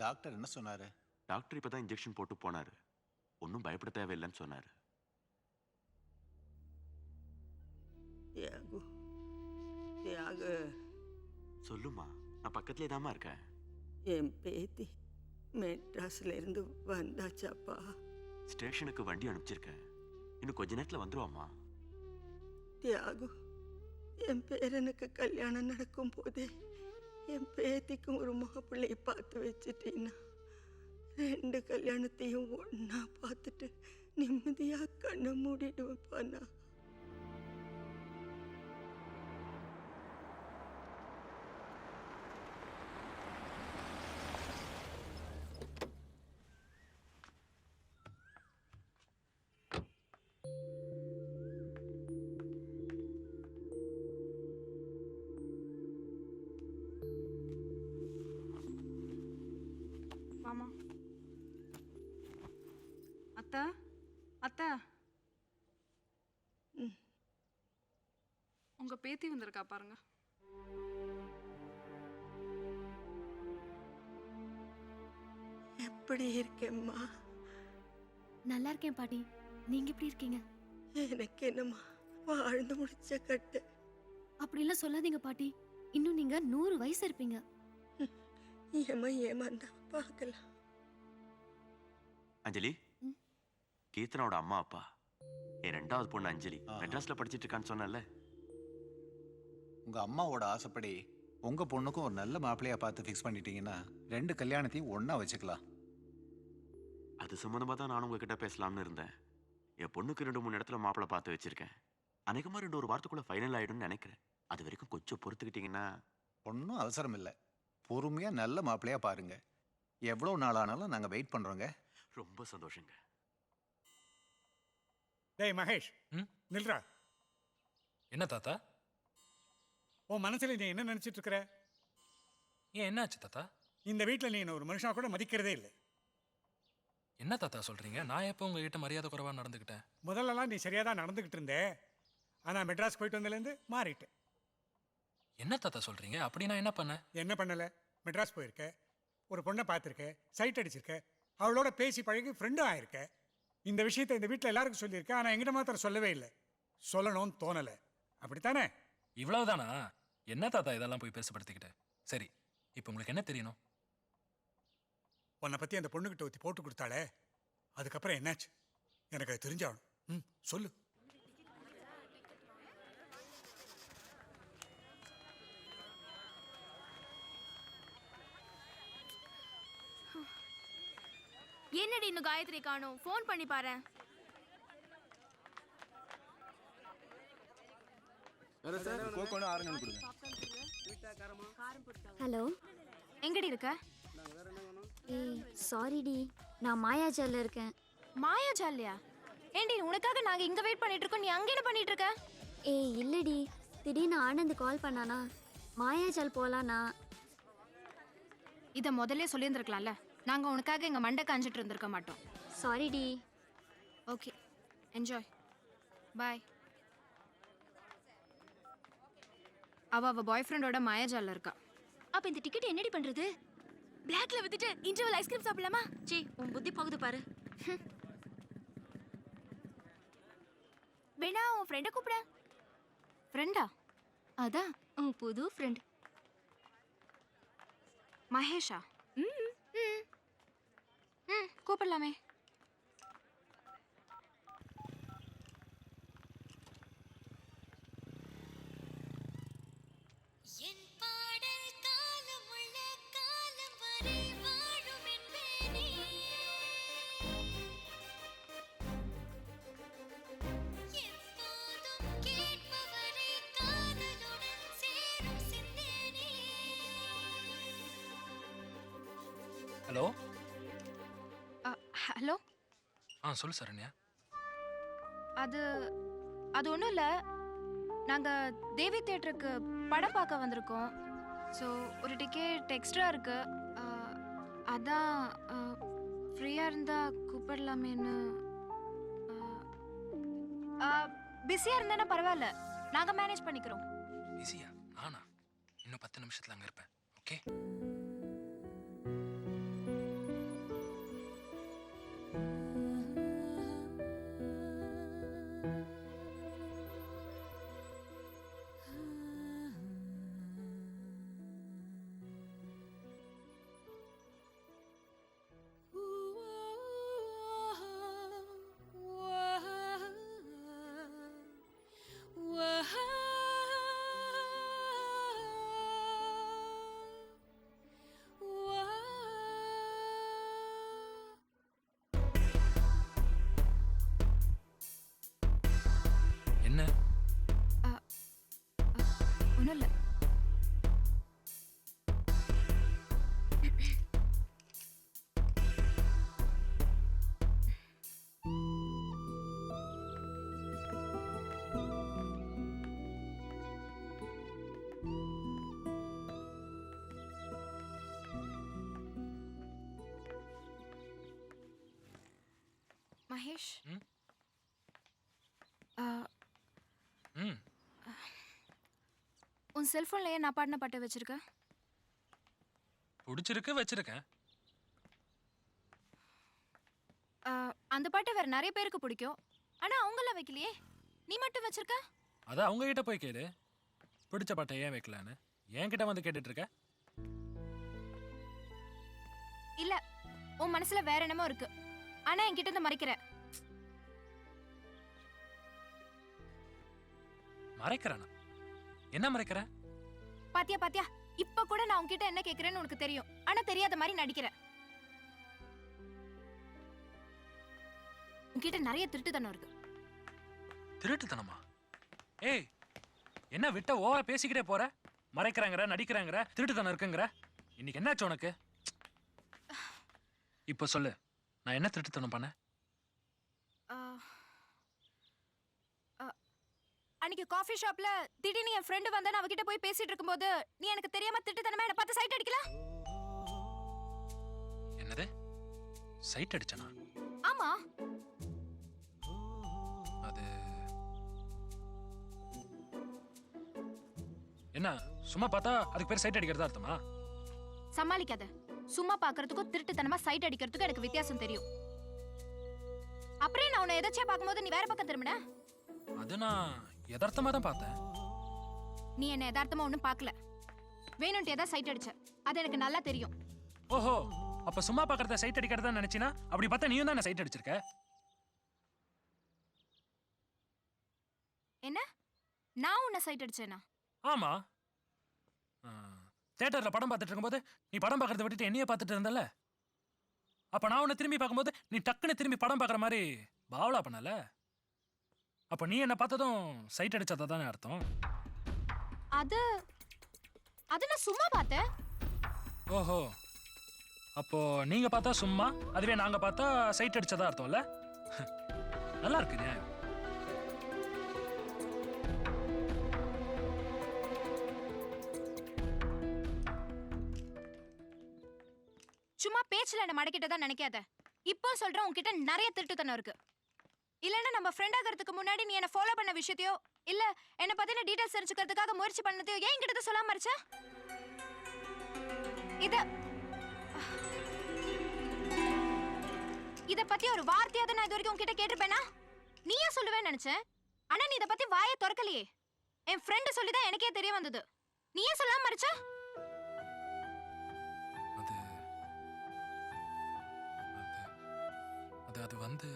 டாக்டர் என்ன சொன்னாரு? டாக்டர் இப்பதான் இன்ஜெக்ஷன் போட்டு போனாரு. ஒன்றும் பயப்பட தேவையில்லைன்னு சொன்னாரு. தியாகு தியாகு, சொல்லுமா, நான் பக்கத்துலேயே தாம்மா இருக்கேன். என் பேத்தி மெட்ராஸ்ல இருந்து வந்தாச்சாப்பா? ஸ்டேஷனுக்கு வண்டி அனுப்பிச்சிருக்கேன். இன்னும் கொஞ்ச நேரத்தில் வந்துருவாம்மா. தியாகு, என் பேரனுக்கு கல்யாணம் நடக்கும் போதே என் பேத்திக்கும் ஒரு மாப்பிள்ளைய பார்த்து வச்சுட்டீன்னா 2 கல்யாணத்தையும் ஒன்னா பார்த்துட்டு நிம்மதியா கண்ணை மூடிடுவேன்ப்பா நான். மாமா, அத்தா அத்தா, உங்க பேத்தி வந்திருக்கா பாருங்க. எப்படி இருக்கேம்மா? நல்லா இருக்கேன் பாட்டி. நீங்க எப்படி இருக்கீங்க? எனக்கு என்னம்மா வாழ்ந்து முடிச்ச கட்டு. அப்படிலாம் சொல்லாதீங்க பாட்டி. இன்னும் நீங்க 100 வயசு இருப்பீங்க. ஏமாந்தா பார்க்கலாம். அஞ்சலி, கீர்த்தனாவோட அம்மா அப்பா என் 2வது பொண்ணு அஞ்சலி மெட்ராஸ்ல படிச்சிட்டு இருக்கான்னு சொன்னல. உங்க அம்மாவோட ஆசைப்படி உங்க பொண்ணுக்கும் ஒரு நல்ல மாப்பிள்ளையா பார்த்து ஃபிக்ஸ் பண்ணிட்டீங்கன்னா 2 கல்யாணத்தையும் ஒண்ணா வச்சுக்கலாம். அது சம்பந்தமா தான் நானும் உங்ககிட்ட பேசலாம்னு இருந்தேன். என் பொண்ணுக்கு 2-3 இடத்துல மாப்பிள்ளை பார்த்து வச்சிருக்கேன். அநேகமா 2 வாரத்துக்குள்ள ஃபைனல் ஆயிடும்னு நினைக்கிறேன். அது வரைக்கும் கொஞ்சம் பொறுத்துக்கிட்டீங்கன்னா. ஒன்றும் அவசரம் இல்லை. பொறுமையா நல்ல மாப்பிள்ளையா பாருங்க. எவ்வளவு நாள் ஆனாலும் நாங்க வெயிட் பண்றோங்க. ரொம்ப சந்தோஷங்க. டேய் மகேஷ், நில்றா. என்ன தாத்தா? உன் மனசுல நீ என்ன நினைச்சிட்டு இருக்கிற? ஏன் என்னாச்சு தாத்தா? இந்த வீட்டில் நீ ஒரு மனுஷனா கூட மதிக்கிறதே இல்லை. என்ன தாத்தா சொல்றீங்க? நான் எப்போ உங்ககிட்ட மரியாதை குறைவா நடந்துக்கிட்டேன்? முதல்லலாம் நீ சரியா தான் நடந்துகிட்டு இருந்தே. ஆனா மெட்ராஸ் போயிட்டு வந்ததுலேருந்து மாறிட்டு. என்ன தாத்தா சொல்றீங்க? அப்படி நான் என்ன பண்ணேன்? என்ன பண்ணல? மெட்ராஸ் போயிருக்க, ஒரு பொண்ணை பார்த்துருக்க, சைட் அடிச்சிருக்க, அவளோட பேசி பழகி ஃப்ரெண்டும் ஆயிருக்க. இந்த விஷயத்தை இந்த வீட்டில் எல்லாருக்கும் சொல்லியிருக்க. ஆனால் எங்கிட்ட மாத்திரம் சொல்லவே இல்லை. சொல்லணும்னு தோணலை. அப்படித்தானே? இவ்வளவுதானா? என்ன தாத்தா இதெல்லாம் போய் பேசப்படுத்திக்கிட்டு? சரி, இப்போ உங்களுக்கு என்ன தெரியணும்? உன்னை பற்றி அந்த பொண்ணுகிட்ட ஊற்றி போட்டு கொடுத்தாளே, அதுக்கப்புறம் என்னாச்சு? எனக்கு அது தெரிஞ்சாகணும். சொல்லு. என்னடி இன்னும் காயத்ரி காணோம்? ஃபோன் பண்ணி பாரு. ஹலோ, எங்கடி இருக்க? ஏய் சாரிடி, நான் மாயாஜால இருக்கேன். மாயாஜாலியா? ஏண்டி, உனக்காக நாங்க இங்க வெயிட் பண்ணிட்டு இருக்கோம். நீ அங்க என்ன பண்ணிட்டு இருக்க? ஏய் இல்லடி, திடீர்னு ஆனந்த் கால் பண்ணானா, மாயாஜால் போலானா. இத முதல்ல சொல்லியிருந்திருக்கலாம்ல. நாங்க உனக்காக இங்க மண்டை காஞ்சிட்டு இருந்திருக்க மாட்டோம். சாரிடி. Okay, enjoy. பாய். அவ பாய் ஃப்ரெண்டோட மாயாஜால இருக்கா. அப்ப இந்த டிக்கெட் என்னடி பண்றது? பிளாக்ல வித்துட்டு இன்டர்வல் ஐஸ்கிரீம் சாப்பிடலாமா? சீ, உன் புத்தி போகுது பாரு. வேணா உன் ஃப்ரெண்ட கூப்பிட. ஃப்ரெண்டா? அதான் உன் புது ஃப்ரெண்ட் மகேஷா? கூப்பிடலாமே. ஹலோ ஹலோ சொல்லு சரண்யா. அது அது ஒன்றும் இல்லை, நாங்கள் தேவி தியேட்டருக்கு படம் பார்க்க வந்திருக்கோம். ஸோ ஒரு டிக்கெட் எக்ஸ்ட்ரா இருக்கு. அதான் ஃப்ரீயாக இருந்தால் கூப்பிடலாமேன்னு. பிஸியாக இருந்தானா பரவாயில்ல, நாங்கள் மேனேஜ் பண்ணிக்கிறோம். பிஸியா? நானா? இன்னும் 10 நிமிஷத்துல அங்கே இருப்பேன். ஓகே. என்ன? ஒன்றும் இல்லை. மகேஷ், உன் செல்ஃபோனில் ஏன் நான் பாடின பாட்டை வச்சிருக்க? பிடிச்சிருக்கு, வச்சிருக்கேன். அந்த பாட்டை வேற நிறைய பேருக்கு பிடிக்கும், ஆனால் அவங்களாம் வைக்கலையே, நீ மட்டும் வச்சிருக்க. அதான் அவங்க கிட்ட போய் கேளு, பிடிச்ச பாட்டை ஏன் வைக்கலான்னு. என்கிட்ட வந்து கேட்டுட்டு இருக்க? இல்ல, உன் மனசுல வேற என்னமோ இருக்கு, ஆனா என்கிட்ட இருந்து மறைக்கிற. மறைக்கிறானா? என்ன மறைக்கிற? பாத்தியா பாத்தியா, இப்ப கூட நான் உன்கிட்ட என்ன கேக்குறேன்னு உனக்கு தெரியும், ஆனா தெரியாத மாதிரி நடிக்கிற. உன்கிட்ட நிறைய திருட்டுத்தனம் இருக்கு. திருட்டுத்தனமா? ஏய், என்ன விட்ட ஓவரா பேசிக்கிட்டே போற? மறைக்கிறாங்கற, நடிக்கிறாங்கற, திருட்டுத்தனம் இருக்குங்கற. இன்னைக்கு என்னாச்சு உனக்கு? இப்போ சொல்லு, நான் என்ன திருட்டுத்தனம் பண்ணேன்? அன்னைக்கு காஃபி ஷாப்ல திடீர்னு என் ஃப்ரெண்டு வந்தா நான் அவகிட்ட போய் பேசிட்டு இருக்கும்போது நீ எனக்கு தெரியாம திட்டுத்தனமா என்ன பார்த்து சைட் அடிக்கல. என்னது? சைட் அடிச்சனா? ஆமா. அது என்ன, சும்மா பார்த்தா அதுக்கு பேர் சைட் அடிக்கிறதா அர்த்தமா? சமாளிக்காத. சும்மா பார்க்கிறதுக்கும் திருட்டுத்தனமா சைட் அடிக்கிறதுக்கும் எனக்கு வித்தியாசம் தெரியும். அப்புறம் நான் உன்னை எதாச்சியா பார்க்கும்போது நீ வேற பக்கம் திரும்பின? அது நான் யதார்த்தமா தான் பார்த்தேன். நீ என்ன யதார்த்தமா ஒன்றும் பார்க்கல, வேணும்ட்டு ஏதாவது சைட் அடிச்ச. அது எனக்கு நல்லா தெரியும். ஓஹோ, அப்ப சும்மா பார்க்கறத சைட் அடிக்கிறதா நினைச்சினா அப்படி பார்த்தா நீயும் தான் சைட் அடிச்சிருக்க. என்ன, நான் உன்னை சைட் அடிச்சேனா? ஆமா. தியேட்டர்ல படம் பார்த்துட்டு இருக்கும்போது நீ படம் பார்க்கறத விட்டுட்டு என்னையே பார்த்துட்டு இருந்தல, அப்ப நான் உன்னை திரும்பி பார்க்கும்போது நீ டக்குன்னு திரும்பி படம் பார்க்குற மாதிரி பாவலா பண்ணல. அப்ப நீ என்ன பார்த்ததும் சைட் அடிச்சதா தானே அர்த்தம்? அது நான் சும்மா பார்த்தேன். ஓஹோ, அப்போ நீங்க பார்த்தா சும்மா, அதுவே நாங்க பார்த்தா சைட் அடிச்சதா அர்த்தம்ல. நல்லா இருக்கு நியாயம். சும்மா பேச்சுல என்ன மடக்கிட்டதா நினைக்காத. இப்போ சொல்றேன், உன்கிட்ட நிறைய திருட்டுத்தனம் இருக்கு. இல்லன்னா நம்ம ஃப்ரெண்ட் ஆகிறதுக்கு முன்னாடி நீ என்ன ஃபாலோ பண்ண விஷயத்தையோ இல்ல என்ன பத்தின டீடைல்ஸ் தெரிஞ்சுக்கிறதுக்காக முயற்சி பண்ணதையோ ஏன் கிட்ட சொல்லாம இருச்ச? இத பத்தி ஒரு வார்த்தையாவது நான் இது வரைக்கும் உன்கிட்ட கேட்டிருப்பேனா? நீயே சொல்லுவேன்னு நினைச்சேன், ஆனா நீ இத பத்தி வாயை திறக்கலையே. என் ஃப்ரெண்ட் சொல்லிதான் எனக்கே தெரிய வந்தது, நீயே சொல்லாம இருச்ச? அது வந்து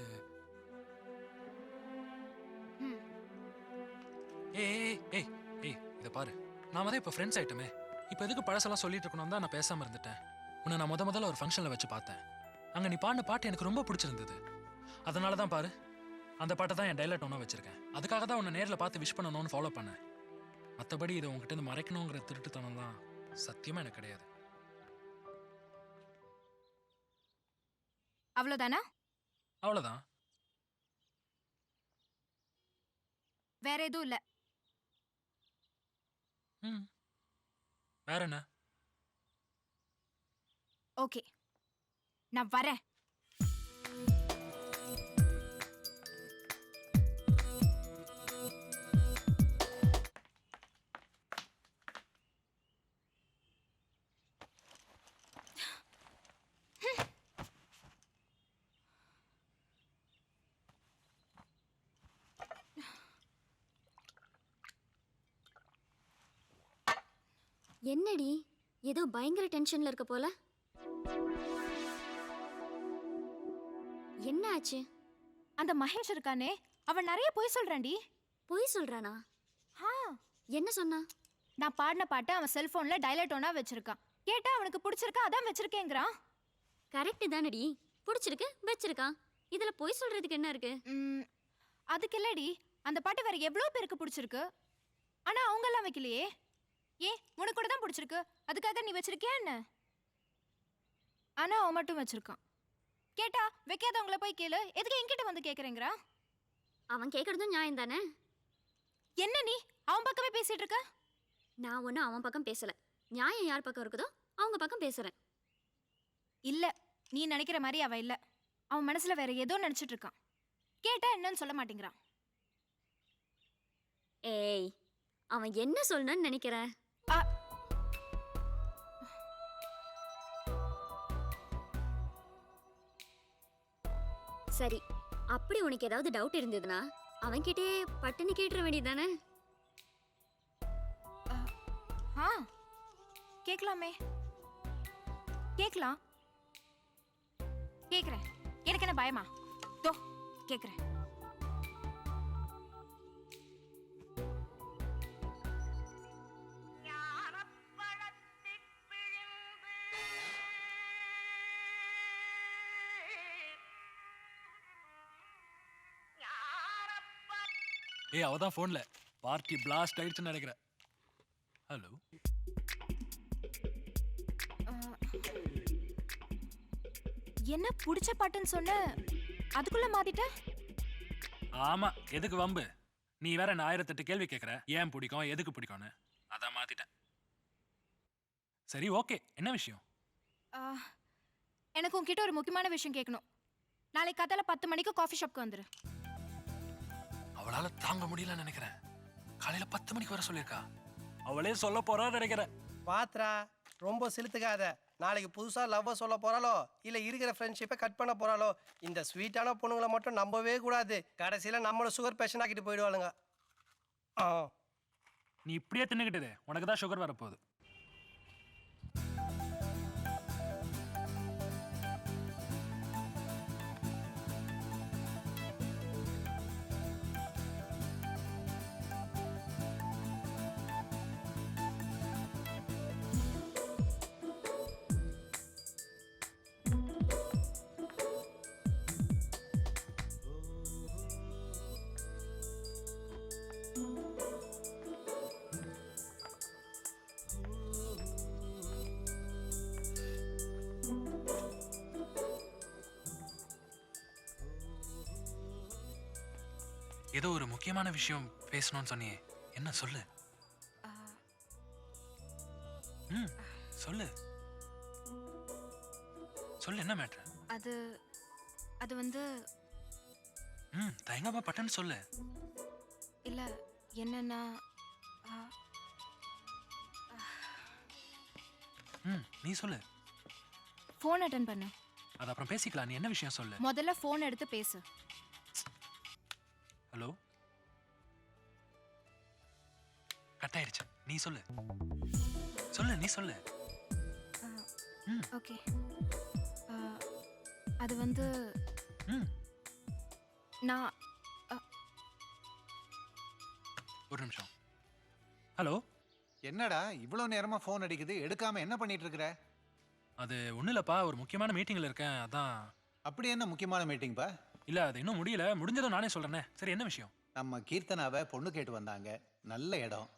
ஏய் இத பாரு, நாம தான் இப்ப ஃப்ரெண்ட்ஸ் ஆயிட்டோமே, இப்ப எதுக்கு பழசெல்லாம் சொல்லிட்டு இருக்கணும் தான் நான் பேசாம இருந்துட்டேன். உன்னை நான் முதல்ல ஒரு ஃபங்க்ஷன்ல வச்சு பார்த்தேன். அங்க நீ பாடின பாட்டு எனக்கு ரொம்ப பிடிச்சிருந்தது. அதனால தான் பாரு, அந்த பாட்டை தான் என் டைலாக் ஒன்றா வச்சிருக்கேன். அதுக்காக தான் உன்னை நேரில் பார்த்து விஷ் பண்ணணும்னு ஃபாலோ பண்ணேன். மற்றபடி இதை உங்ககிட்ட இருந்து மறைக்கணுங்கிற திருட்டுத்தனம் தான் சத்தியமா எனக்கு கிடையாது. அவ்வளோதானா? அவ்வளோதான். வேற எதுவும் இல்ல. ம். வேற என்ன? ஓகே, நான் வரேன். என்னடி ஏதோ பயங்கர டென்ஷன்ல இருக்க போல. என்ன ஆச்சு? அந்த மகேஷ் இருக்கானே, அவன் நிறைய பொய் சொல்றான்டி. பொய் சொல்றானா? என்ன சொன்னா? நான் பாடின பாட்டு அவன் செல்போன்ல டைலட்டோனா வச்சிருக்கான். கேட்டா அவனுக்கு பிடிச்சிருக்கா, அதான் வச்சிருக்கேங்கிறான். கரெக்ட் தானடி, பிடிச்சிருக்கு வச்சிருக்கான். இதுல பொய் சொல்றதுக்கு என்ன இருக்கு? அதுக்கு இல்லடி, அந்த பாட்டு வேற எவ்வளவு பேருக்கு பிடிச்சிருக்கு. ஆனா அவங்க எல்லாம் வைக்கலையே. ஏன் உனக்கு கூட தான் பிடிச்சிருக்கு, அதுக்காக நீ வச்சிருக்கியா என்ன? ஆனா அவன் மட்டும் வச்சிருக்கான். கேட்டா வைக்காதவங்கள போய் கேளு, எதுக்கு என்கிட்ட வந்து கேக்குறேங்கிறா? அவன் கேக்குறதும் நியாயம் தானே. என்ன நீ அவன் பக்கமே பேசிட்டு இருக்க? நான் ஒன்னும் அவன் பக்கம் பேசல. நியாயம் யார் பக்கம் இருக்குதோ அவங்க பக்கம் பேசுறேன். இல்ல, நீ நினைக்கிற மாதிரி அவ இல்ல. அவன் மனசுல வேற ஏதோ நினைச்சிட்டு இருக்கான். கேட்டா என்னன்னு சொல்ல மாட்டேங்கிறான். ஏய், அவன் என்ன சொல்லணும்னு நினைக்கிற? சரி, அப்படி உனக்கு ஏதாவது டவுட் இருந்ததுன்னா அவன்கிட்டே பட்டுன்னு கேட்டுற வேண்டியதானே? கேட்கலாமே. கேட்கலாம். கேக்குறேன். எனக்கு என்ன பயமா? தோ கேக்குறேன். ஏய், அவதான் போன்ல பார்ட்டி பிளாஸ்ட் ஆயிடுச்சுன்னு நினைக்கிறேன். ஹலோ, என்ன பிடிச்ச பாட்டுன்னு சொன்ன, அதுக்குள்ள மாத்திட்ட? ஆமா, எதுக்கு வம்பு? நீ வேற என்ன 1008 கேள்வி கேட்கற. ஏன் பிடிக்கும், எதுக்கு பிடிக்கும்னு. அதான் மாத்திட்டேன். சரி, ஓகே, என்ன விஷயம்? எனக்கு உன்கிட்ட ஒரு முக்கியமான விஷயம் கேட்கணும். நாளைக்கு காத்தால 10 மணிக்கு காஃபி ஷாப்க்கு வந்துரு. அவளால தாங்க முடியலன்னு நினைக்கிறேன். காலையில 10 மணிக்கு வர சொல்லியிருக்கா. அவளே சொல்ல போறான்னு நினைக்கிறேன். பாத்ரா, ரொம்ப செலுத்துக்காத. நாளைக்கு புதுசா லவ் சொல்ல போறாளோ இல்ல இருக்கிற ஃப்ரெண்ட்ஷிப்பை கட் பண்ண போறாளோ. இந்த ஸ்வீட்டான பொண்ணுங்களை மட்டும் நம்பவே கூடாது. கடைசியில நம்மள சுகர் பேஷண்ட் ஆக்கிட்டு போயிடுவாளுங்க. நீ இப்படியே தின்னுக்கிட்டே, உனக்கு தான் சுகர் வரப்போகுது. ஏதோ ஒரு முக்கியமான விஷயம் பேசணும்னு சொன்னியே, என்ன சொல்லு. சொல்லு சொல்லு, என்ன மேட்ரு? அது வந்து தயங்காம பட்டன்னு சொல்லு. இல்ல, என்னன்னா நீ சொல்லு. ஃபோன் அட்டெண்ட் பண்ணு. அது அப்புறம் பேசிக்கலாம். நீ என்ன விஷயம் சொல்லு. முதல்ல ஃபோன் எடுத்து பேசு. ஹலோ, கட் ஆயிடுச்சு. நீ சொல்லு சொல்லு, நீ சொல்லு. ஓகே, அது வந்து நான் ஒரு நிமிஷம். ஹலோ, என்னடா இவ்வளவு நேரமா ஃபோன் அடிக்குது, எடுக்காம என்ன பண்ணிட்டு இருக்கிற? அது ஒன்றும் இல்லைப்பா, ஒரு முக்கியமான மீட்டிங்கில் இருக்கேன், அதான். அப்படி என்ன முக்கியமான மீட்டிங்ப்பா? இல்லை, அது இன்னும் முடியல. முடிஞ்சதும் நானே சொல்கிறேனே. சரி, என்ன விஷயம்? நம்ம கீர்த்தனாவை பொண்ணு கேட்டு வந்தாங்க. நல்ல இடம்.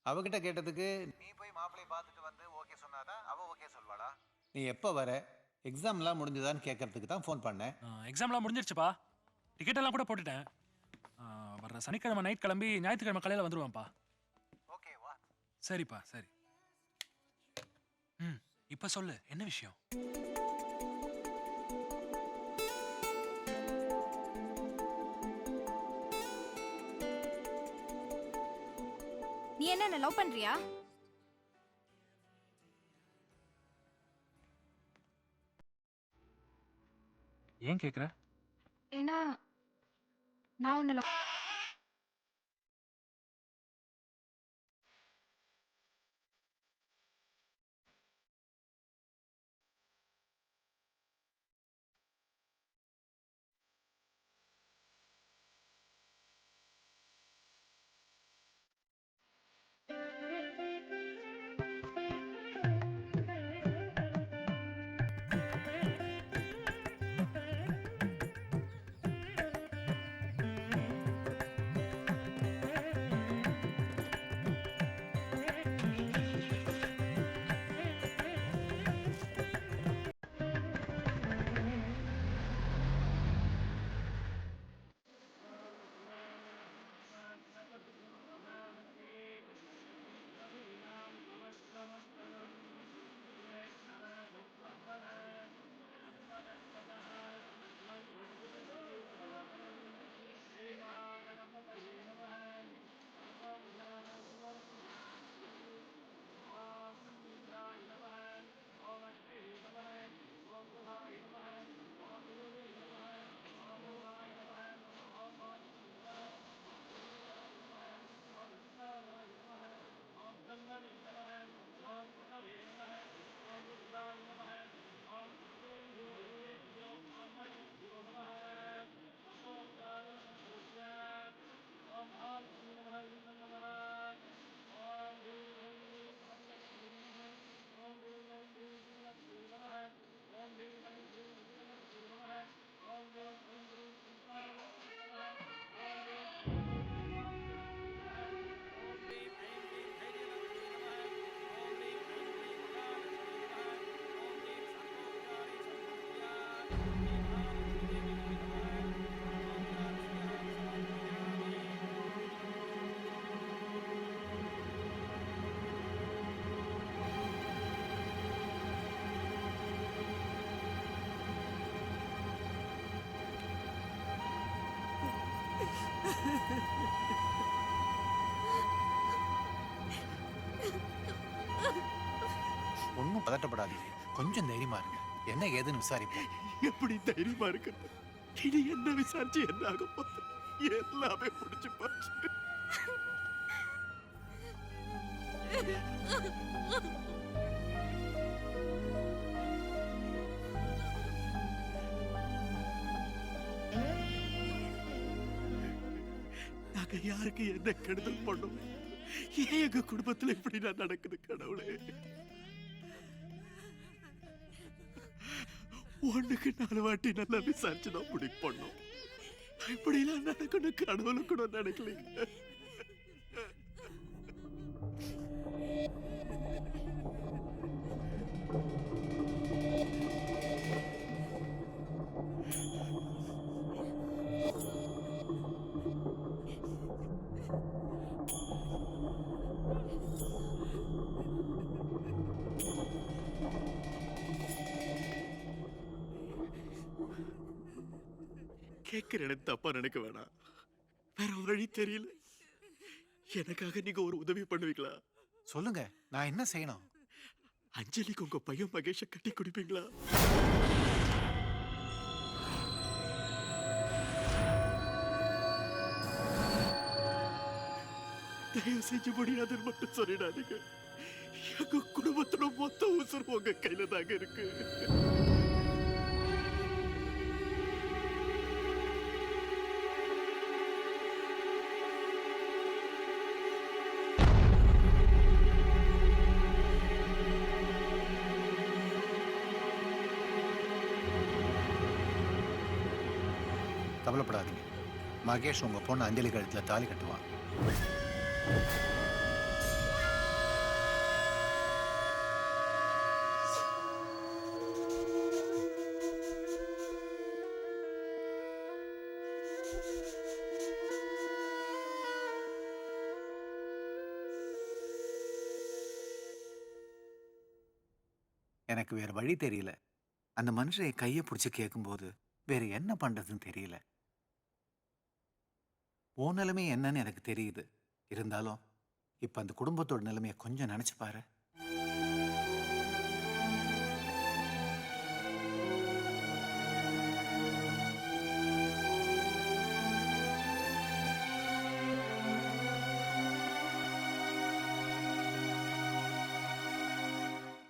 அவகிட்ட கேட்டதுக்கு நீ போய் மாப்பிள்ளையை பார்த்துட்டு வந்து ஓகே சொன்னாதான் அவ ஓகே சொல்வாளா? நீ எப்போ வர, எக்ஸாம்லாம் முடிஞ்சதான்னு கேட்கறதுக்கு தான் ஃபோன் பண்ணேன். எக்ஸாம்லாம் முடிஞ்சிருச்சுப்பா. டிக்கெட் எல்லாம் கூட போட்டுட்டேன். வர்ற சனிக்கிழமை நைட் கிளம்பி ஞாயிற்றுக்கிழமை காலையில் வந்துடுவேன்ப்பா. ஓகேவா? சரிப்பா சரி. இப்போ சொல்லு, என்ன விஷயம்? நீ என்ன லவ் பண்றியா? ஏன் கேட்குற? ஏன்னா நான் உன்னை love ஒன்றும் பதட்டப்படாதீங்க, கொஞ்சம் தைரியமா இருங்க. என்ன ஏதுன்னு விசாரிப்போம். எப்படி தைரியமா இருக்கிறது? இனி என்ன விசாரிச்சு என்ன ஆக போகுது? எல்லாமே முடிச்சு போச்சு. நாங்க யாருக்கு என்ன கெடுதல் பண்ணோம்? ஏன் எங்க குடும்பத்துல இப்படி நான் நடக்குது கடவுளே? ஒண்ணுக்கு 4 வாட்டி நல்லா விசாரிச்சுதான் முடிவு பண்ணோம். இப்படிலாம் நடக்கணும் கடவுளை கூட நினைக்கலீங்க. கேட்கிறேன்னு தப்பா நினைக்க வேணாம். வேற வழி தெரியல. எனக்காக நீங்க ஒரு உதவி பண்ணுவீங்களா? சொல்லுங்க, நான் என்ன செய்யணும்? அஞ்சலிக்கு உங்க பையன் மகேஷ கட்டி கொடுப்பீங்களா? தயவு செஞ்சு முடியாதுன்னு மட்டும் சொல்லிடாதீங்க. எங்க குடும்பத்துல மொத்த உசுறு உங்க கையில தாங்க இருக்கு. கவலைப்படாதீங்க, மகேஷ் உங்க பொண்ணு அஞ்சலி கழுத்துல தாலி கட்டுவான். எனக்கு வேற வழி தெரியல. அந்த மனுஷன் என் கையை பிடிச்சி கேட்கும்போது வேற என்ன பண்றதுன்னு தெரியல. உன் நிலைமை என்னன்னு எனக்கு தெரியுது. இருந்தாலும் இப்ப அந்த குடும்பத்தோட நிலைமையை கொஞ்சம் நினைச்சு பாரு.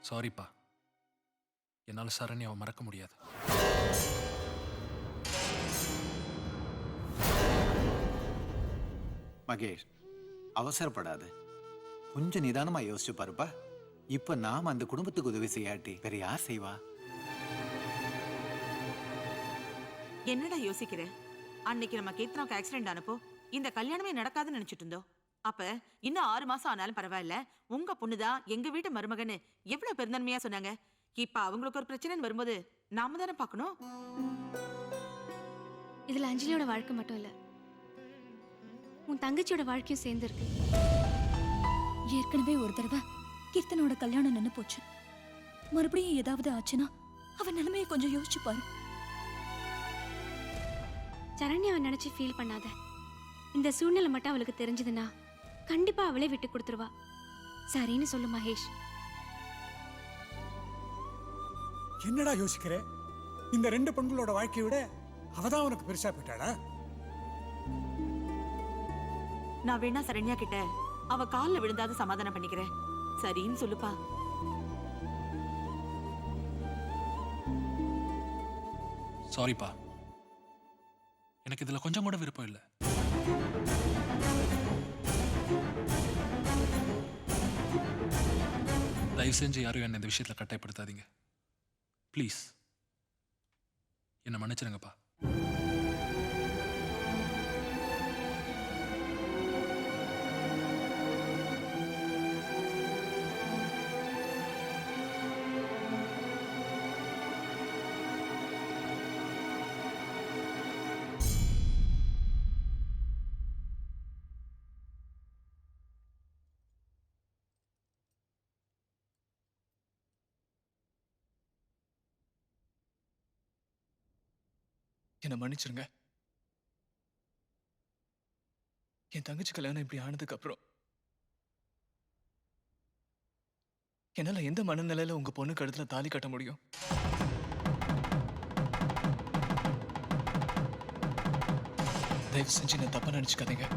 சாரிப்பா, என்னால் சரண்யாவை மறக்க முடியாது. மகேஷ், அவசரப்படாத. கொஞ்சம் நிதானமா யோசிச்சு பாருப்பா. இப்ப நாம அந்த குடும்பத்துக்கு உதவி செய்யாட்டி வேற யார் செய்வா? என்னடா யோசிக்கிற? அன்னைக்கு நம்ம கீர்த்தனாவுக்கு ஆக்சிடென்ட் ஆனப்போ இந்த கல்யாணமே நடக்காதுன்னு நினைச்சிட்டு இருந்தோம். அப்ப இன்னும் 6 மாசம் ஆனாலும் பரவாயில்ல, உங்க பொண்ணுதான் எங்க வீட்டு மருமகன்னு எவ்வளவு பெருந்தன்மையா சொன்னாங்க. இப்ப அவங்களுக்கு ஒரு பிரச்சனைன்னு வரும்போது நாம தானே பார்க்கணும். இதுல அஞ்சலியோட வாழ்க்கை மட்டும் இல்ல, உன் தங்கச்சியோட வாழ்க்கையும் சேர்ந்து இருக்கு. ஏற்கனவே ஒரு தடவை கீர்த்தனோட கல்யாணம் நின்னு போச்சு. மறுபடியும் ஏதாவது ஆச்சுன்னா அவன் நிலைமையை கொஞ்சம் யோசிச்சு பாரு. சரண்யாவை நினைச்சு ஃபீல் பண்ணாத. இந்த சூழ்நிலை மட்டும் அவளுக்கு தெரிஞ்சதுன்னா கண்டிப்பா அவளே விட்டு கொடுத்துருவா. சரின்னு சொல்லு மகேஷ். என்னடா யோசிக்கிற? இந்த 2 பெண்களோட வாழ்க்கையை விட அவதான் உனக்கு பெருசா போயிட்டாளா? நான் வேணா சரண்யா கிட்ட அவ கால்ல விழுந்தாது சமாதானம் பண்ணிக்கிறேன். சரின்னு சொல்லுப்பா. சாரிப்பா, எனக்கு இதுல கொஞ்சம் கூட விருப்பம் இல்லை. தயவு செஞ்சு யாரும் என்ன இந்த விஷயத்துல கட்டாயப்படுத்தாதீங்க. ப்ளீஸ் என்ன மன்னிச்சிருங்கப்பா. என்னை மன்னிச்சிருங்க. என் தங்கச்சி கல்யாணம் இப்படி ஆனதுக்கு அப்புறம் என்னால எந்த மனநிலையில உங்க பொண்ணு கழுத்துல தாலி கட்ட முடியும்? தயவு செஞ்சு என்ன தப்பா நினைச்சுக்காதீங்க.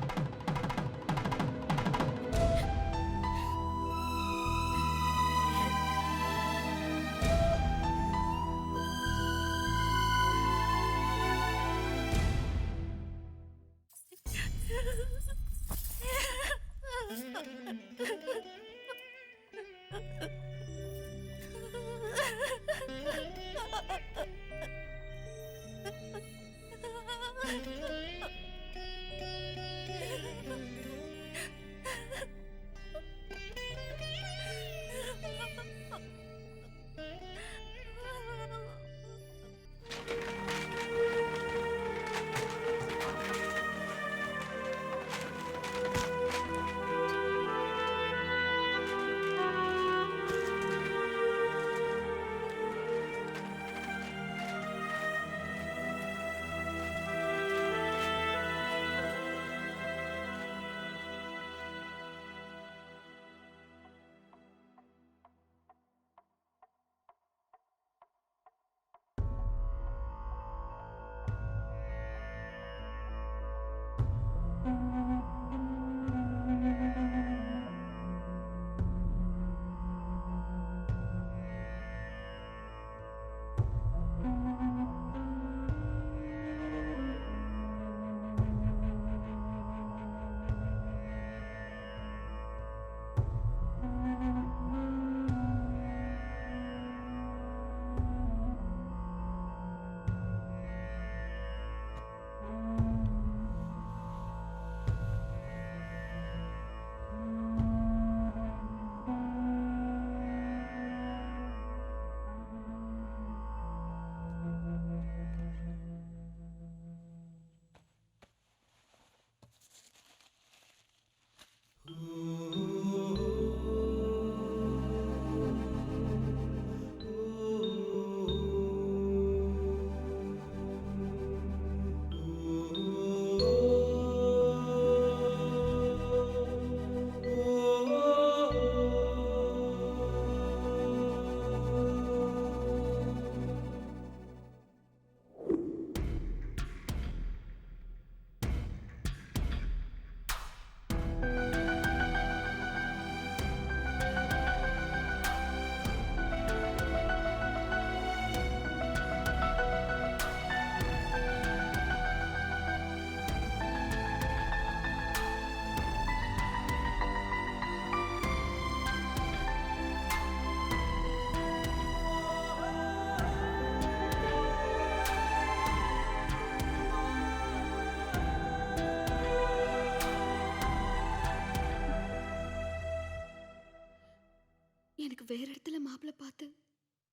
எனக்கு வேற இடத்துல மாப்பிள்ளை பார்த்து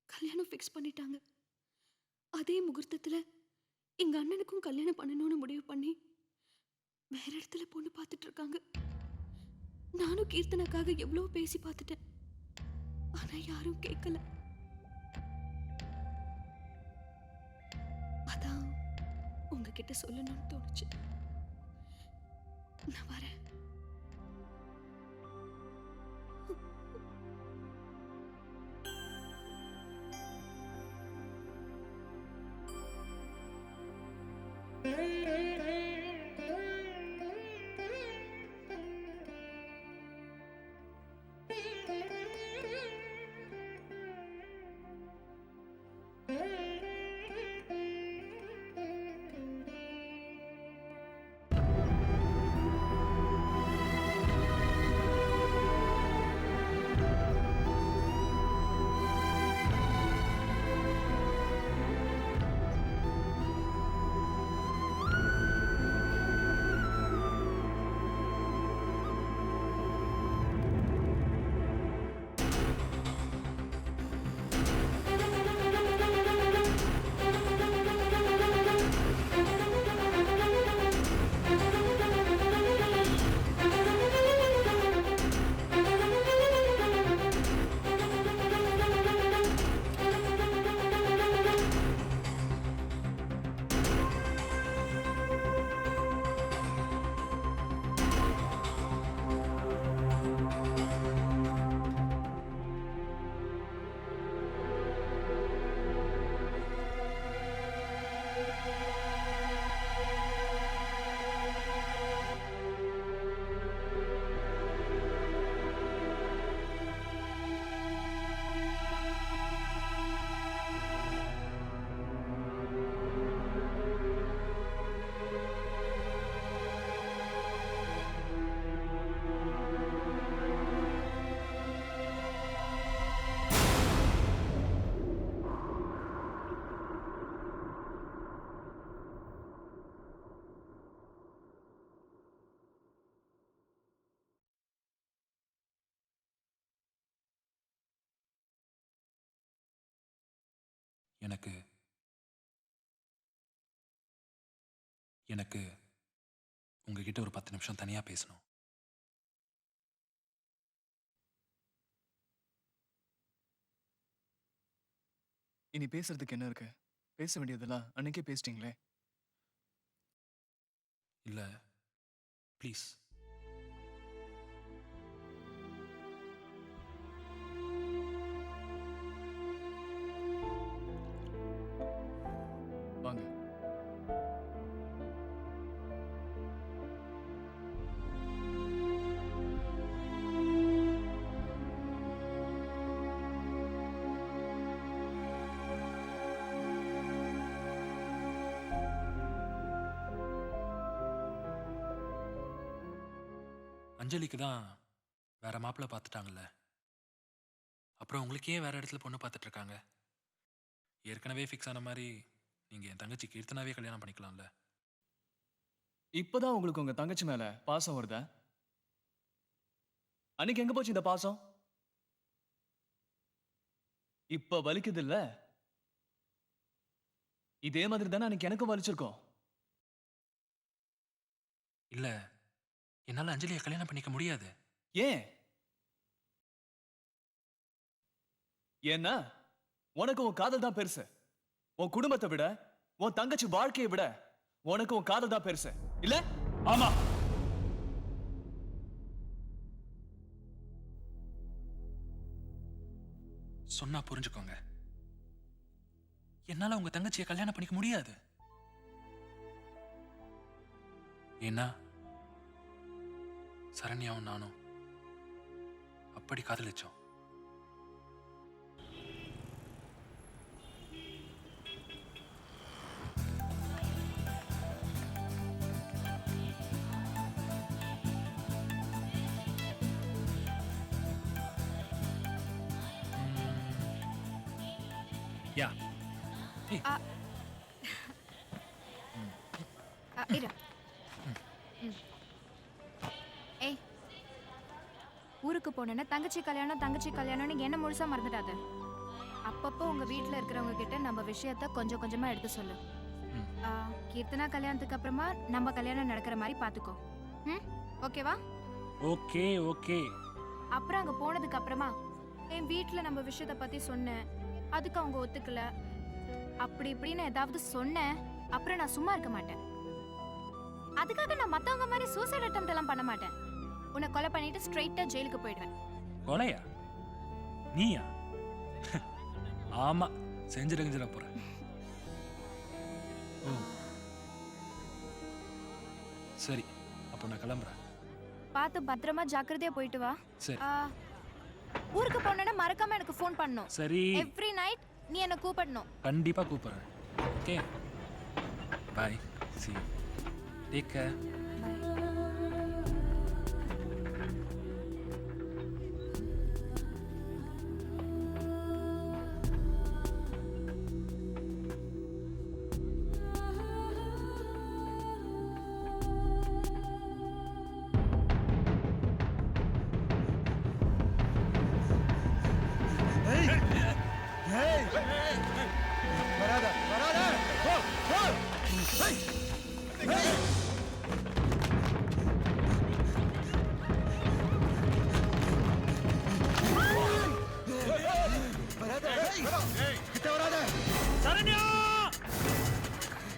கல்யாணம் ஃபிக்ஸ் பண்ணிட்டாங்க. அதே முகூர்த்தத்துல எங்க அண்ணனுக்கும் கல்யாணம் பண்ணணும்னு முடிவு பண்ணி வேற இடத்துல பொண்ணு பார்த்துட்டு இருக்காங்க. நானும் கீர்த்தனாக்காக எவ்வளவு பேசி பார்த்துட்டேன். ஆனா யாரும் கேட்கல. அதான் உங்ககிட்ட சொல்லணும்னு தோணுச்சு. நான் வரேன். எனக்கு எனக்கு உங்ககிட்ட ஒரு 10 நிமிஷம் தனியா பேசணும். இனி பேசுறதுக்கு என்ன இருக்கு? பேச வேண்டியதெல்லாம் அன்னைக்கே பேசிட்டீங்களே. இல்ல, ப்ளீஸ். வாங்க. அஞ்சலிக்கு தான் வேற மாப்பிள்ளை பார்த்துட்டாங்கல்ல, அப்புறம் உங்களுக்கே வேற இடத்துல பொண்ணு பார்த்துட்டு இருக்காங்க. ஏற்கனவே ஃபிக்ஸ் ஆன மாதிரி நீங்க என் தங்கச்சி கீர்த்தனாவே கல்யாணம் பண்ணிக்கலாம்ல. இப்பதான் உங்களுக்கு உங்க தங்கச்சி மேல பாசம் வருதா? அன்னைக்கு எங்க போச்சு இந்த பாசம்? இப்ப வலிக்குது இல்ல? இதே மாதிரி தானே அன்னைக்கு எனக்கும் வலிச்சிருக்கோம். இல்ல, என்னால அஞ்சலியை கல்யாணம் பண்ணிக்க முடியாது. ஏன்? ஏன்னா உனக்கு உன் காதல் தான் பெருசு. உன் குடும்பத்தை விட, உன் தங்கச்சி வாழ்க்கையை விட உனக்கு உன் காதல் தான் பெருசு இல்ல? ஆமா. சொன்னா புரிஞ்சுக்கோங்க. என்னால உங்க தங்கச்சியை கல்யாணம் பண்ணிக்க முடியாது. ஏன்னா சரண்யாவும் நானும் அப்படி காதலிச்சோம். யா. இரு. ஏய், ஊருக்கு போனேன்னா தங்கச்சி கல்யாணம்னு என்ன முழுசா மறந்துடாத. அப்பப்போ உங்க வீட்ல இருக்கிறவங்க கிட்ட நம்ம விஷயத்த கொஞ்சம் கொஞ்சமா எடுத்து சொல்லு. கீர்த்தனா கல்யாணத்துக்கு அப்புறமா நம்ம கல்யாணம் நடக்கிற மாதிரி பாத்துக்கோ. ஓகேவா? Okay okay. அப்புறம் அங்க போனதுக்கு அப்புறமா என் வீட்ல நம்ம விஷயத்த பத்தி சொன்னேன், அதுக்கு அவங்க ஒத்துக்கல, அப்படி இப்படின்னு ஏதாவது சொன்னேன், அப்புறம் நான் சும்மா இருக்க மாட்டேன். அதுக்காக நான் மத்தவங்க மாதிரி சூசைட் அட்டெம்ப்ட் எல்லாம் பண்ண மாட்டேன். உன்னை கொலை பண்ணிட்டு ஸ்ட்ரைட்டா ஜெயிலுக்கு போயிடுவேன். கொலையா? நீயா? ஆமா, செஞ்சிட போறேன். சரி, அப்போ நான் கிளம்புறேன். பார்த்து பத்திரமா ஜாக்கிரதையா போயிட்டு வா. சரி. ஊருக்கு போனேன்னா மறக்காம எனக்கு ஃபோன் பண்ணணும். சரி. எவ்ரி நைட் நீ என்ன கூப்பிடணும். கண்டிப்பா கூப்பிடுறேன். Okay, bye. See you. Take care.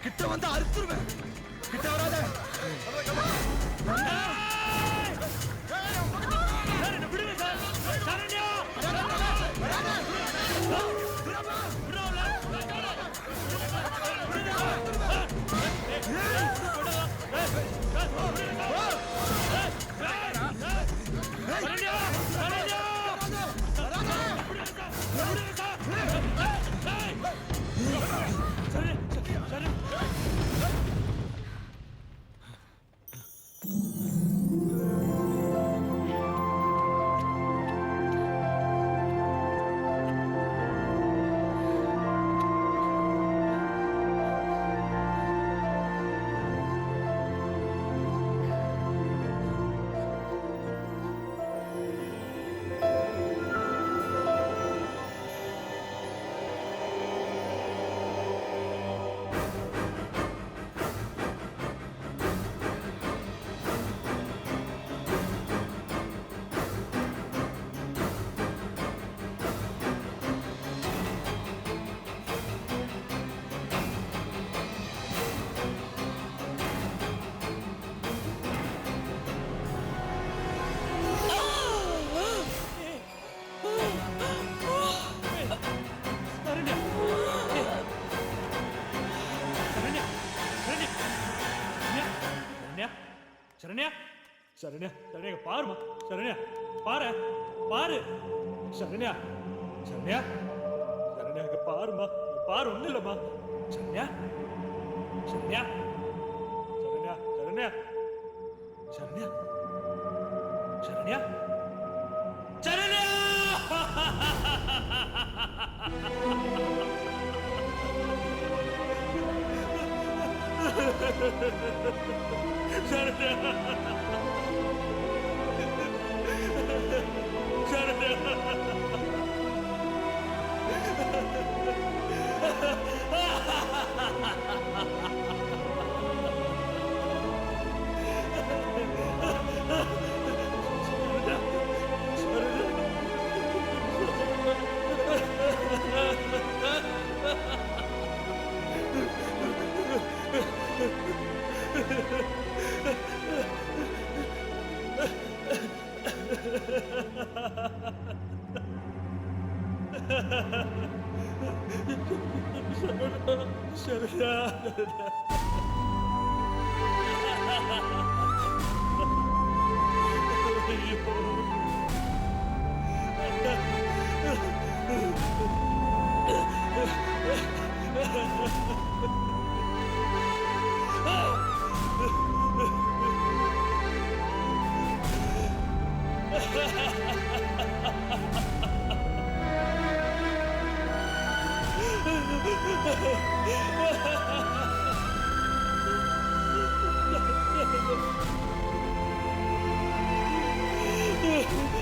கிட்ட வந்து அறுத்துருவேன். கிட்ட வராத. சரண்யா, சரண்யா, சரண்யா, பாருமா, சரண்யா, பாரு, பாரு, சரண்யா, சரண்யா, சரண்யா, இங்க பாருமா, பாரு, ஒண்ணு இல்லம்மா, சரண்யா, சரண்யா, சரண்யா, சரண்யா, சரண்யா, சரண்யா, சரண்யா.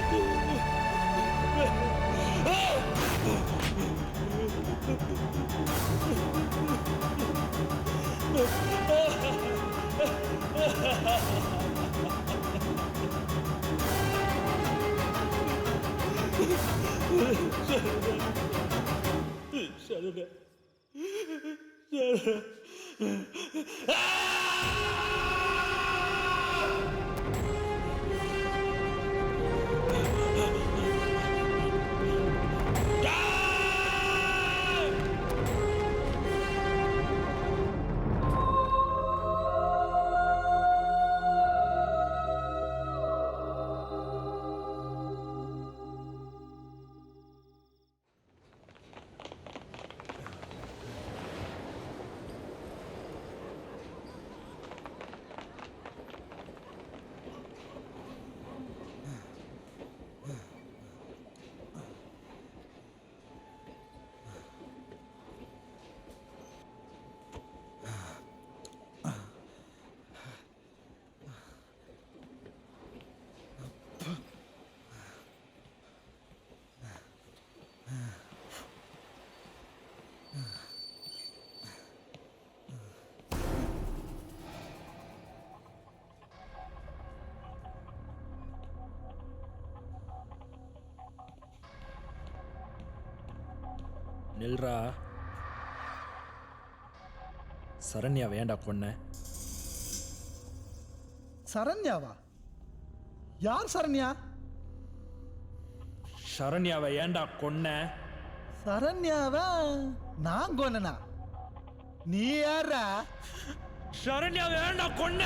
Oh, சரண்யா நில்றா. சரண்யா வேண்டா கொன்ன. சரண்யாவா? யார் சரண்யா? சரண்யாவை ஏண்டா கொன்ன? சரண்யாவா நான் கொன்னனா? நீ யாரா? சரண்யாவை ஏண்டா கொன்ன?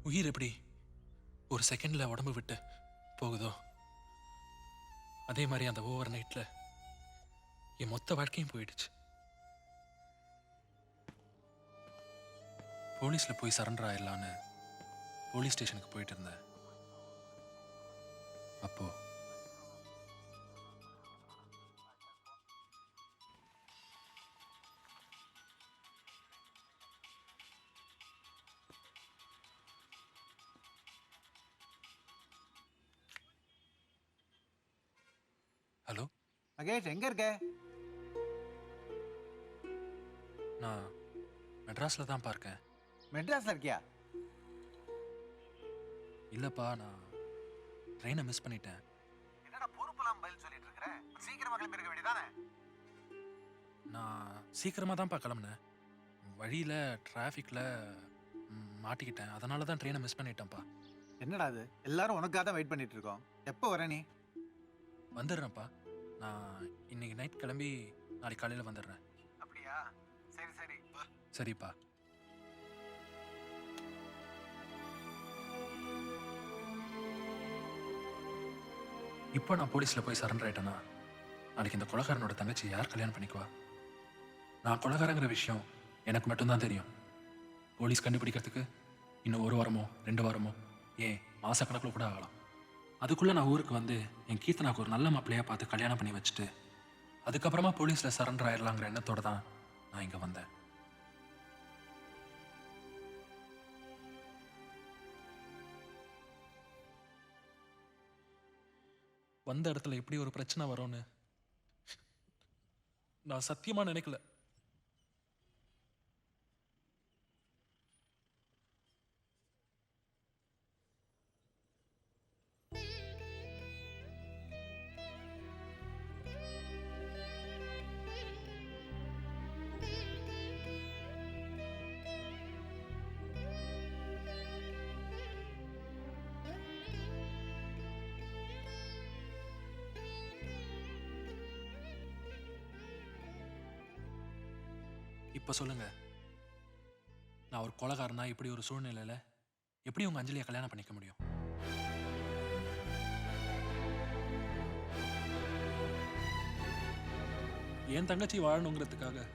உயிர் எப்படி ஒரு செகண்ட்ல உடம்பு விட்டு போகுதோ அதே மாதிரி அந்த ஓவர் நைட்ல என் மொத்த வாழ்க்கையும் போயிடுச்சு. போலீஸ்ல போய் சரண்டர் ஆயிடலான்னு போலீஸ் ஸ்டேஷனுக்கு போயிட்டு இருந்தேன். அப்போ ஹலோ மகேஷ், எங்க இருக்க? நான் மெட்ராஸ்ல தான் இருக்கேன். மெட்ராஸ்ல இருக்கியா? இல்லப்பா, நான் ட்ரெயினை மிஸ் பண்ணிட்டேன். என்னடா பொறுப்பெல்லாம் பதில் சொல்லிட்டு இருக்கற? சீக்கிரமா கிளம்பி இருக்க வேண்டியதானே? நான் சீக்கிரமா தான்ப்பா கிளம்புனேன். வழியில டிராஃபிக்ல மாட்டிக்கிட்டேன். அதனால தான் ட்ரெயினை மிஸ் பண்ணிட்டேன்ப்பா. என்னடா இது? எல்லாரும் உனக்காக தான் வெயிட் பண்ணிட்டு இருக்கோம். எப்போ வர நீ? வந்துடுறேன்ப்பா. நான் இன்னைக்கு நைட் கிளம்பி நாளைக்கு காலையில் வந்துடுறேன். அப்படியா? சரி சரி. சரிப்பா. இப்போ நான் போலீஸில் போய் சரண்டர் ஆயிட்டேன்னா நாளைக்கு இந்த கொலைகாரனோட தங்கச்சி யார் கல்யாணம் பண்ணிக்குவா? நான் கொலைகாரங்கிற விஷயம் எனக்கு மட்டும்தான் தெரியும். போலீஸ் கண்டுபிடிக்கிறதுக்கு இன்னும் 1 வாரமோ 2 வாரமோ ஏன் மாசக்கணக்கில் கூட ஆகலாம். அதுக்குள்ளே நான் ஊருக்கு வந்து என் கீர்த்தனாக்கு ஒரு நல்ல மாப்பிள்ளையாக பார்த்து கல்யாணம் பண்ணி வச்சுட்டு அதுக்கப்புறமா போலீஸில் சரண்டர் ஆயிடலாங்கிற எண்ணத்தோட தான் நான் இங்கே வந்தேன். வந்த இடத்துல எப்படி ஒரு பிரச்சனை வரும்னு நான் சத்தியமா நினைக்கல. இப்போ சொல்லுங்க, நான் ஒரு கொலைகாரனா இப்படி ஒரு சூழ்நிலையில எப்படி உங்க அஞ்சலியை கல்யாணம் பண்ணிக்க முடியும்? என் தங்கச்சி வாழணுங்கிறதுக்காக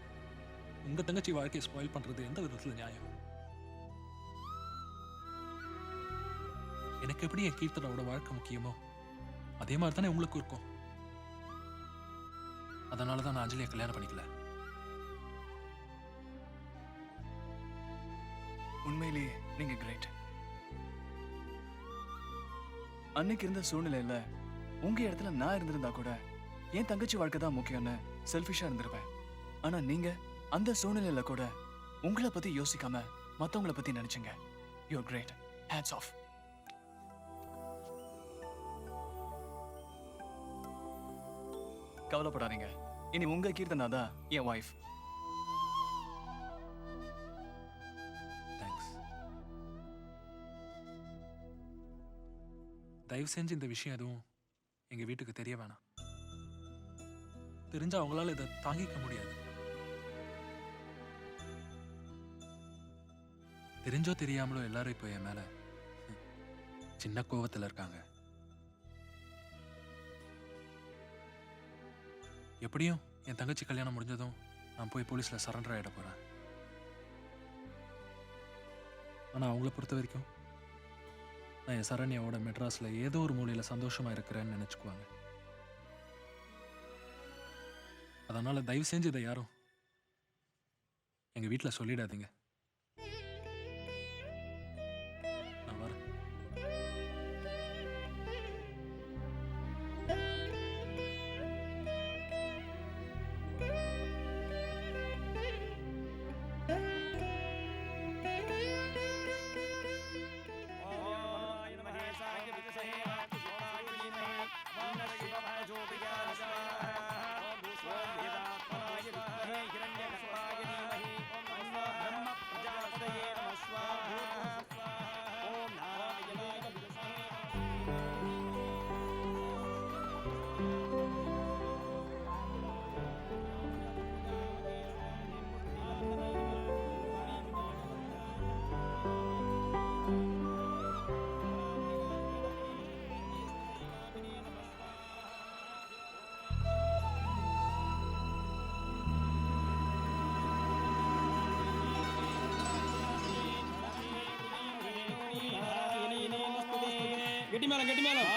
உங்க தங்கச்சி வாழ்க்கையை ஸ்பாயில் பண்றது எந்த விதத்துல நியாயம்? எனக்கு எப்படி என் கீர்த்தனோட வாழ்க்கை முக்கியமோ அதே மாதிரி தானே உங்களுக்கு இருக்கும். அதனால தான் நான் அஞ்சலியை கல்யாணம் பண்ணிக்கல. உண்மையிலேயே நீங்க கிரேட். அன்னைக்கு இருந்த சூழ்நிலையில உங்க இடத்துல நான் இருந்திருந்தா கூட என் தங்கச்சி வாழ்க்கை தான் முக்கியம்னு செல்ஃபிஷா இருந்திருப்பேன். ஆனா நீங்க அந்த சூழ்நிலையில கூட உங்களை பத்தி யோசிக்காம மத்தவங்களை பத்தி நினைச்சீங்க. You great. Hats off. கவலைப்படாதீங்க, இனி உங்க கீர்த்தனா தான் என் வைஃப். தயவு செஞ்சு இந்த விஷயம் எதுவும் எங்க வீட்டுக்கு தெரிய வேணாம். தெரிஞ்சா அவங்களால இதை தாங்கிக்க முடியாது. தெரிஞ்சோ தெரியாமலோ எல்லாரும் இப்போ என் மேல சின்ன கோவத்தில் இருக்காங்க. எப்படியும் என் தங்கச்சி கல்யாணம் முடிஞ்சதும் நான் போய் போலீஸ்ல சரண்டர் ஆயிட போறேன். ஆனா அவங்கள பொறுத்த வரைக்கும் நான் என் சரண்யாவோட மெட்ராஸ்ல ஏதோ ஒரு மூலையில சந்தோஷமா இருக்கிறேன்னு நினைச்சுக்குவாங்க. அதனால தயவு செஞ்சு இதை யாரும் எங்க வீட்டில் சொல்லிடாதீங்க. நான் வரேன். கெட்டி மேலம் கெட்டி மேலம்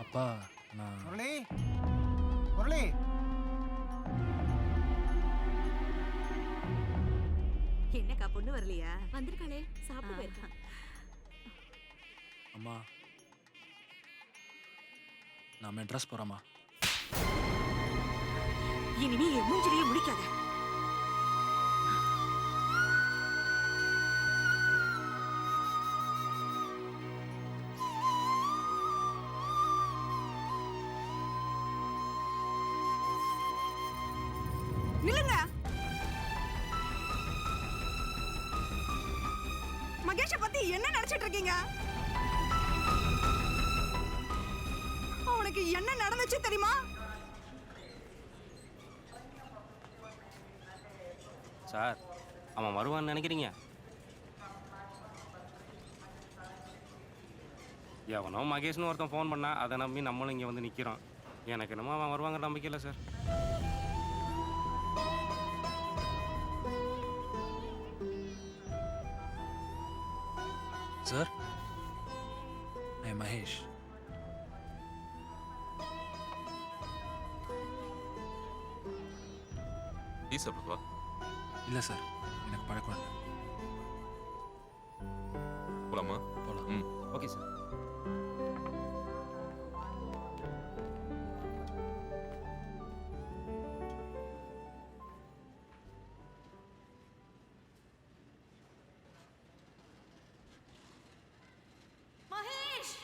அப்பா நான் முரளி முரளி என்னக்கா பொண்ணு வரலையா? வந்திருக்காளே சாப்பிட போயிருக்கா. அம்மா நான் மெட்ராஸ் போகிறேம்மா. இனிமே என் மூஞ்சிலேயே முடிக்காத. நில்லுங்க. மகேஷ பத்தி என்ன நினைச்சிட்டு இருக்கீங்க? அவனுக்கு என்ன நடந்துச்சு தெரியுமா? சார் அவன் வருவான்னு நினைக்கிறீங்க? எவனோ மகேஷ்னு ஒருத்தன் ஃபோன் பண்ணா அதை நம்பி நம்மளும் இங்கே வந்து நிற்கிறோம். எனக்கு என்னமோ அவன் வருவாங்க நம்பிக்கை இல்லை sir. Sir I Mahesh. Tea சாப்பிடுவா? இல்லை சார் எனக்கு பழக்கம் இல்லை. போலாமா? போகலாம். ம் ஓகே சார். மகேஷ்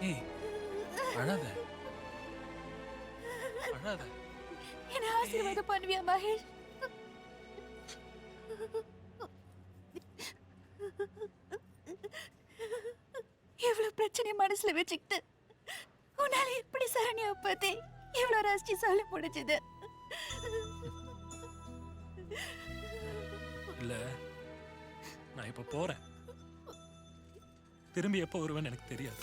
ஏய் அழாத அழாத. என்ன ஆசீர்வாதம் பண்ணுவியா மகேஷ்? இவ்வளவு பிரச்சனை மனசுல வச்சுக்கிட்டு உன்னால எப்படி சரண்யா பத்தி இவ்வளவு ரசிச்சு சொல்ல முடிஞ்சது? இல்லை நான் இப்போ போகிறேன். திரும்பி எப்போ வருவேன்னு எனக்கு தெரியாது.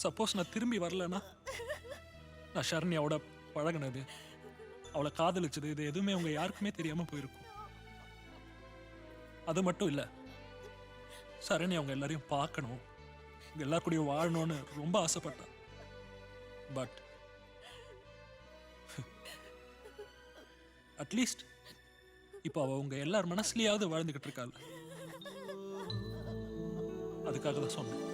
சப்போஸ் நான் திரும்பி வரலன்னா நான் ஷரண்யாவோட பழகினது, அவளை காதலிச்சது, இது எதுவுமே அவங்க யாருக்குமே தெரியாமல் போயிருக்கும். அது மட்டும் இல்லை, சரண்யா அவங்க எல்லாரையும் பார்க்கணும், எல்லார் கூடயும் வாழணும்னு ரொம்ப ஆசைப்பட்டான். பட் அட்லீஸ்ட் இப்போ அவள் உங்க எல்லார் மனசுலயாவது வாழ்ந்துகிட்டு இருக்காள். அதுக்காக தான் சொன்னேன்.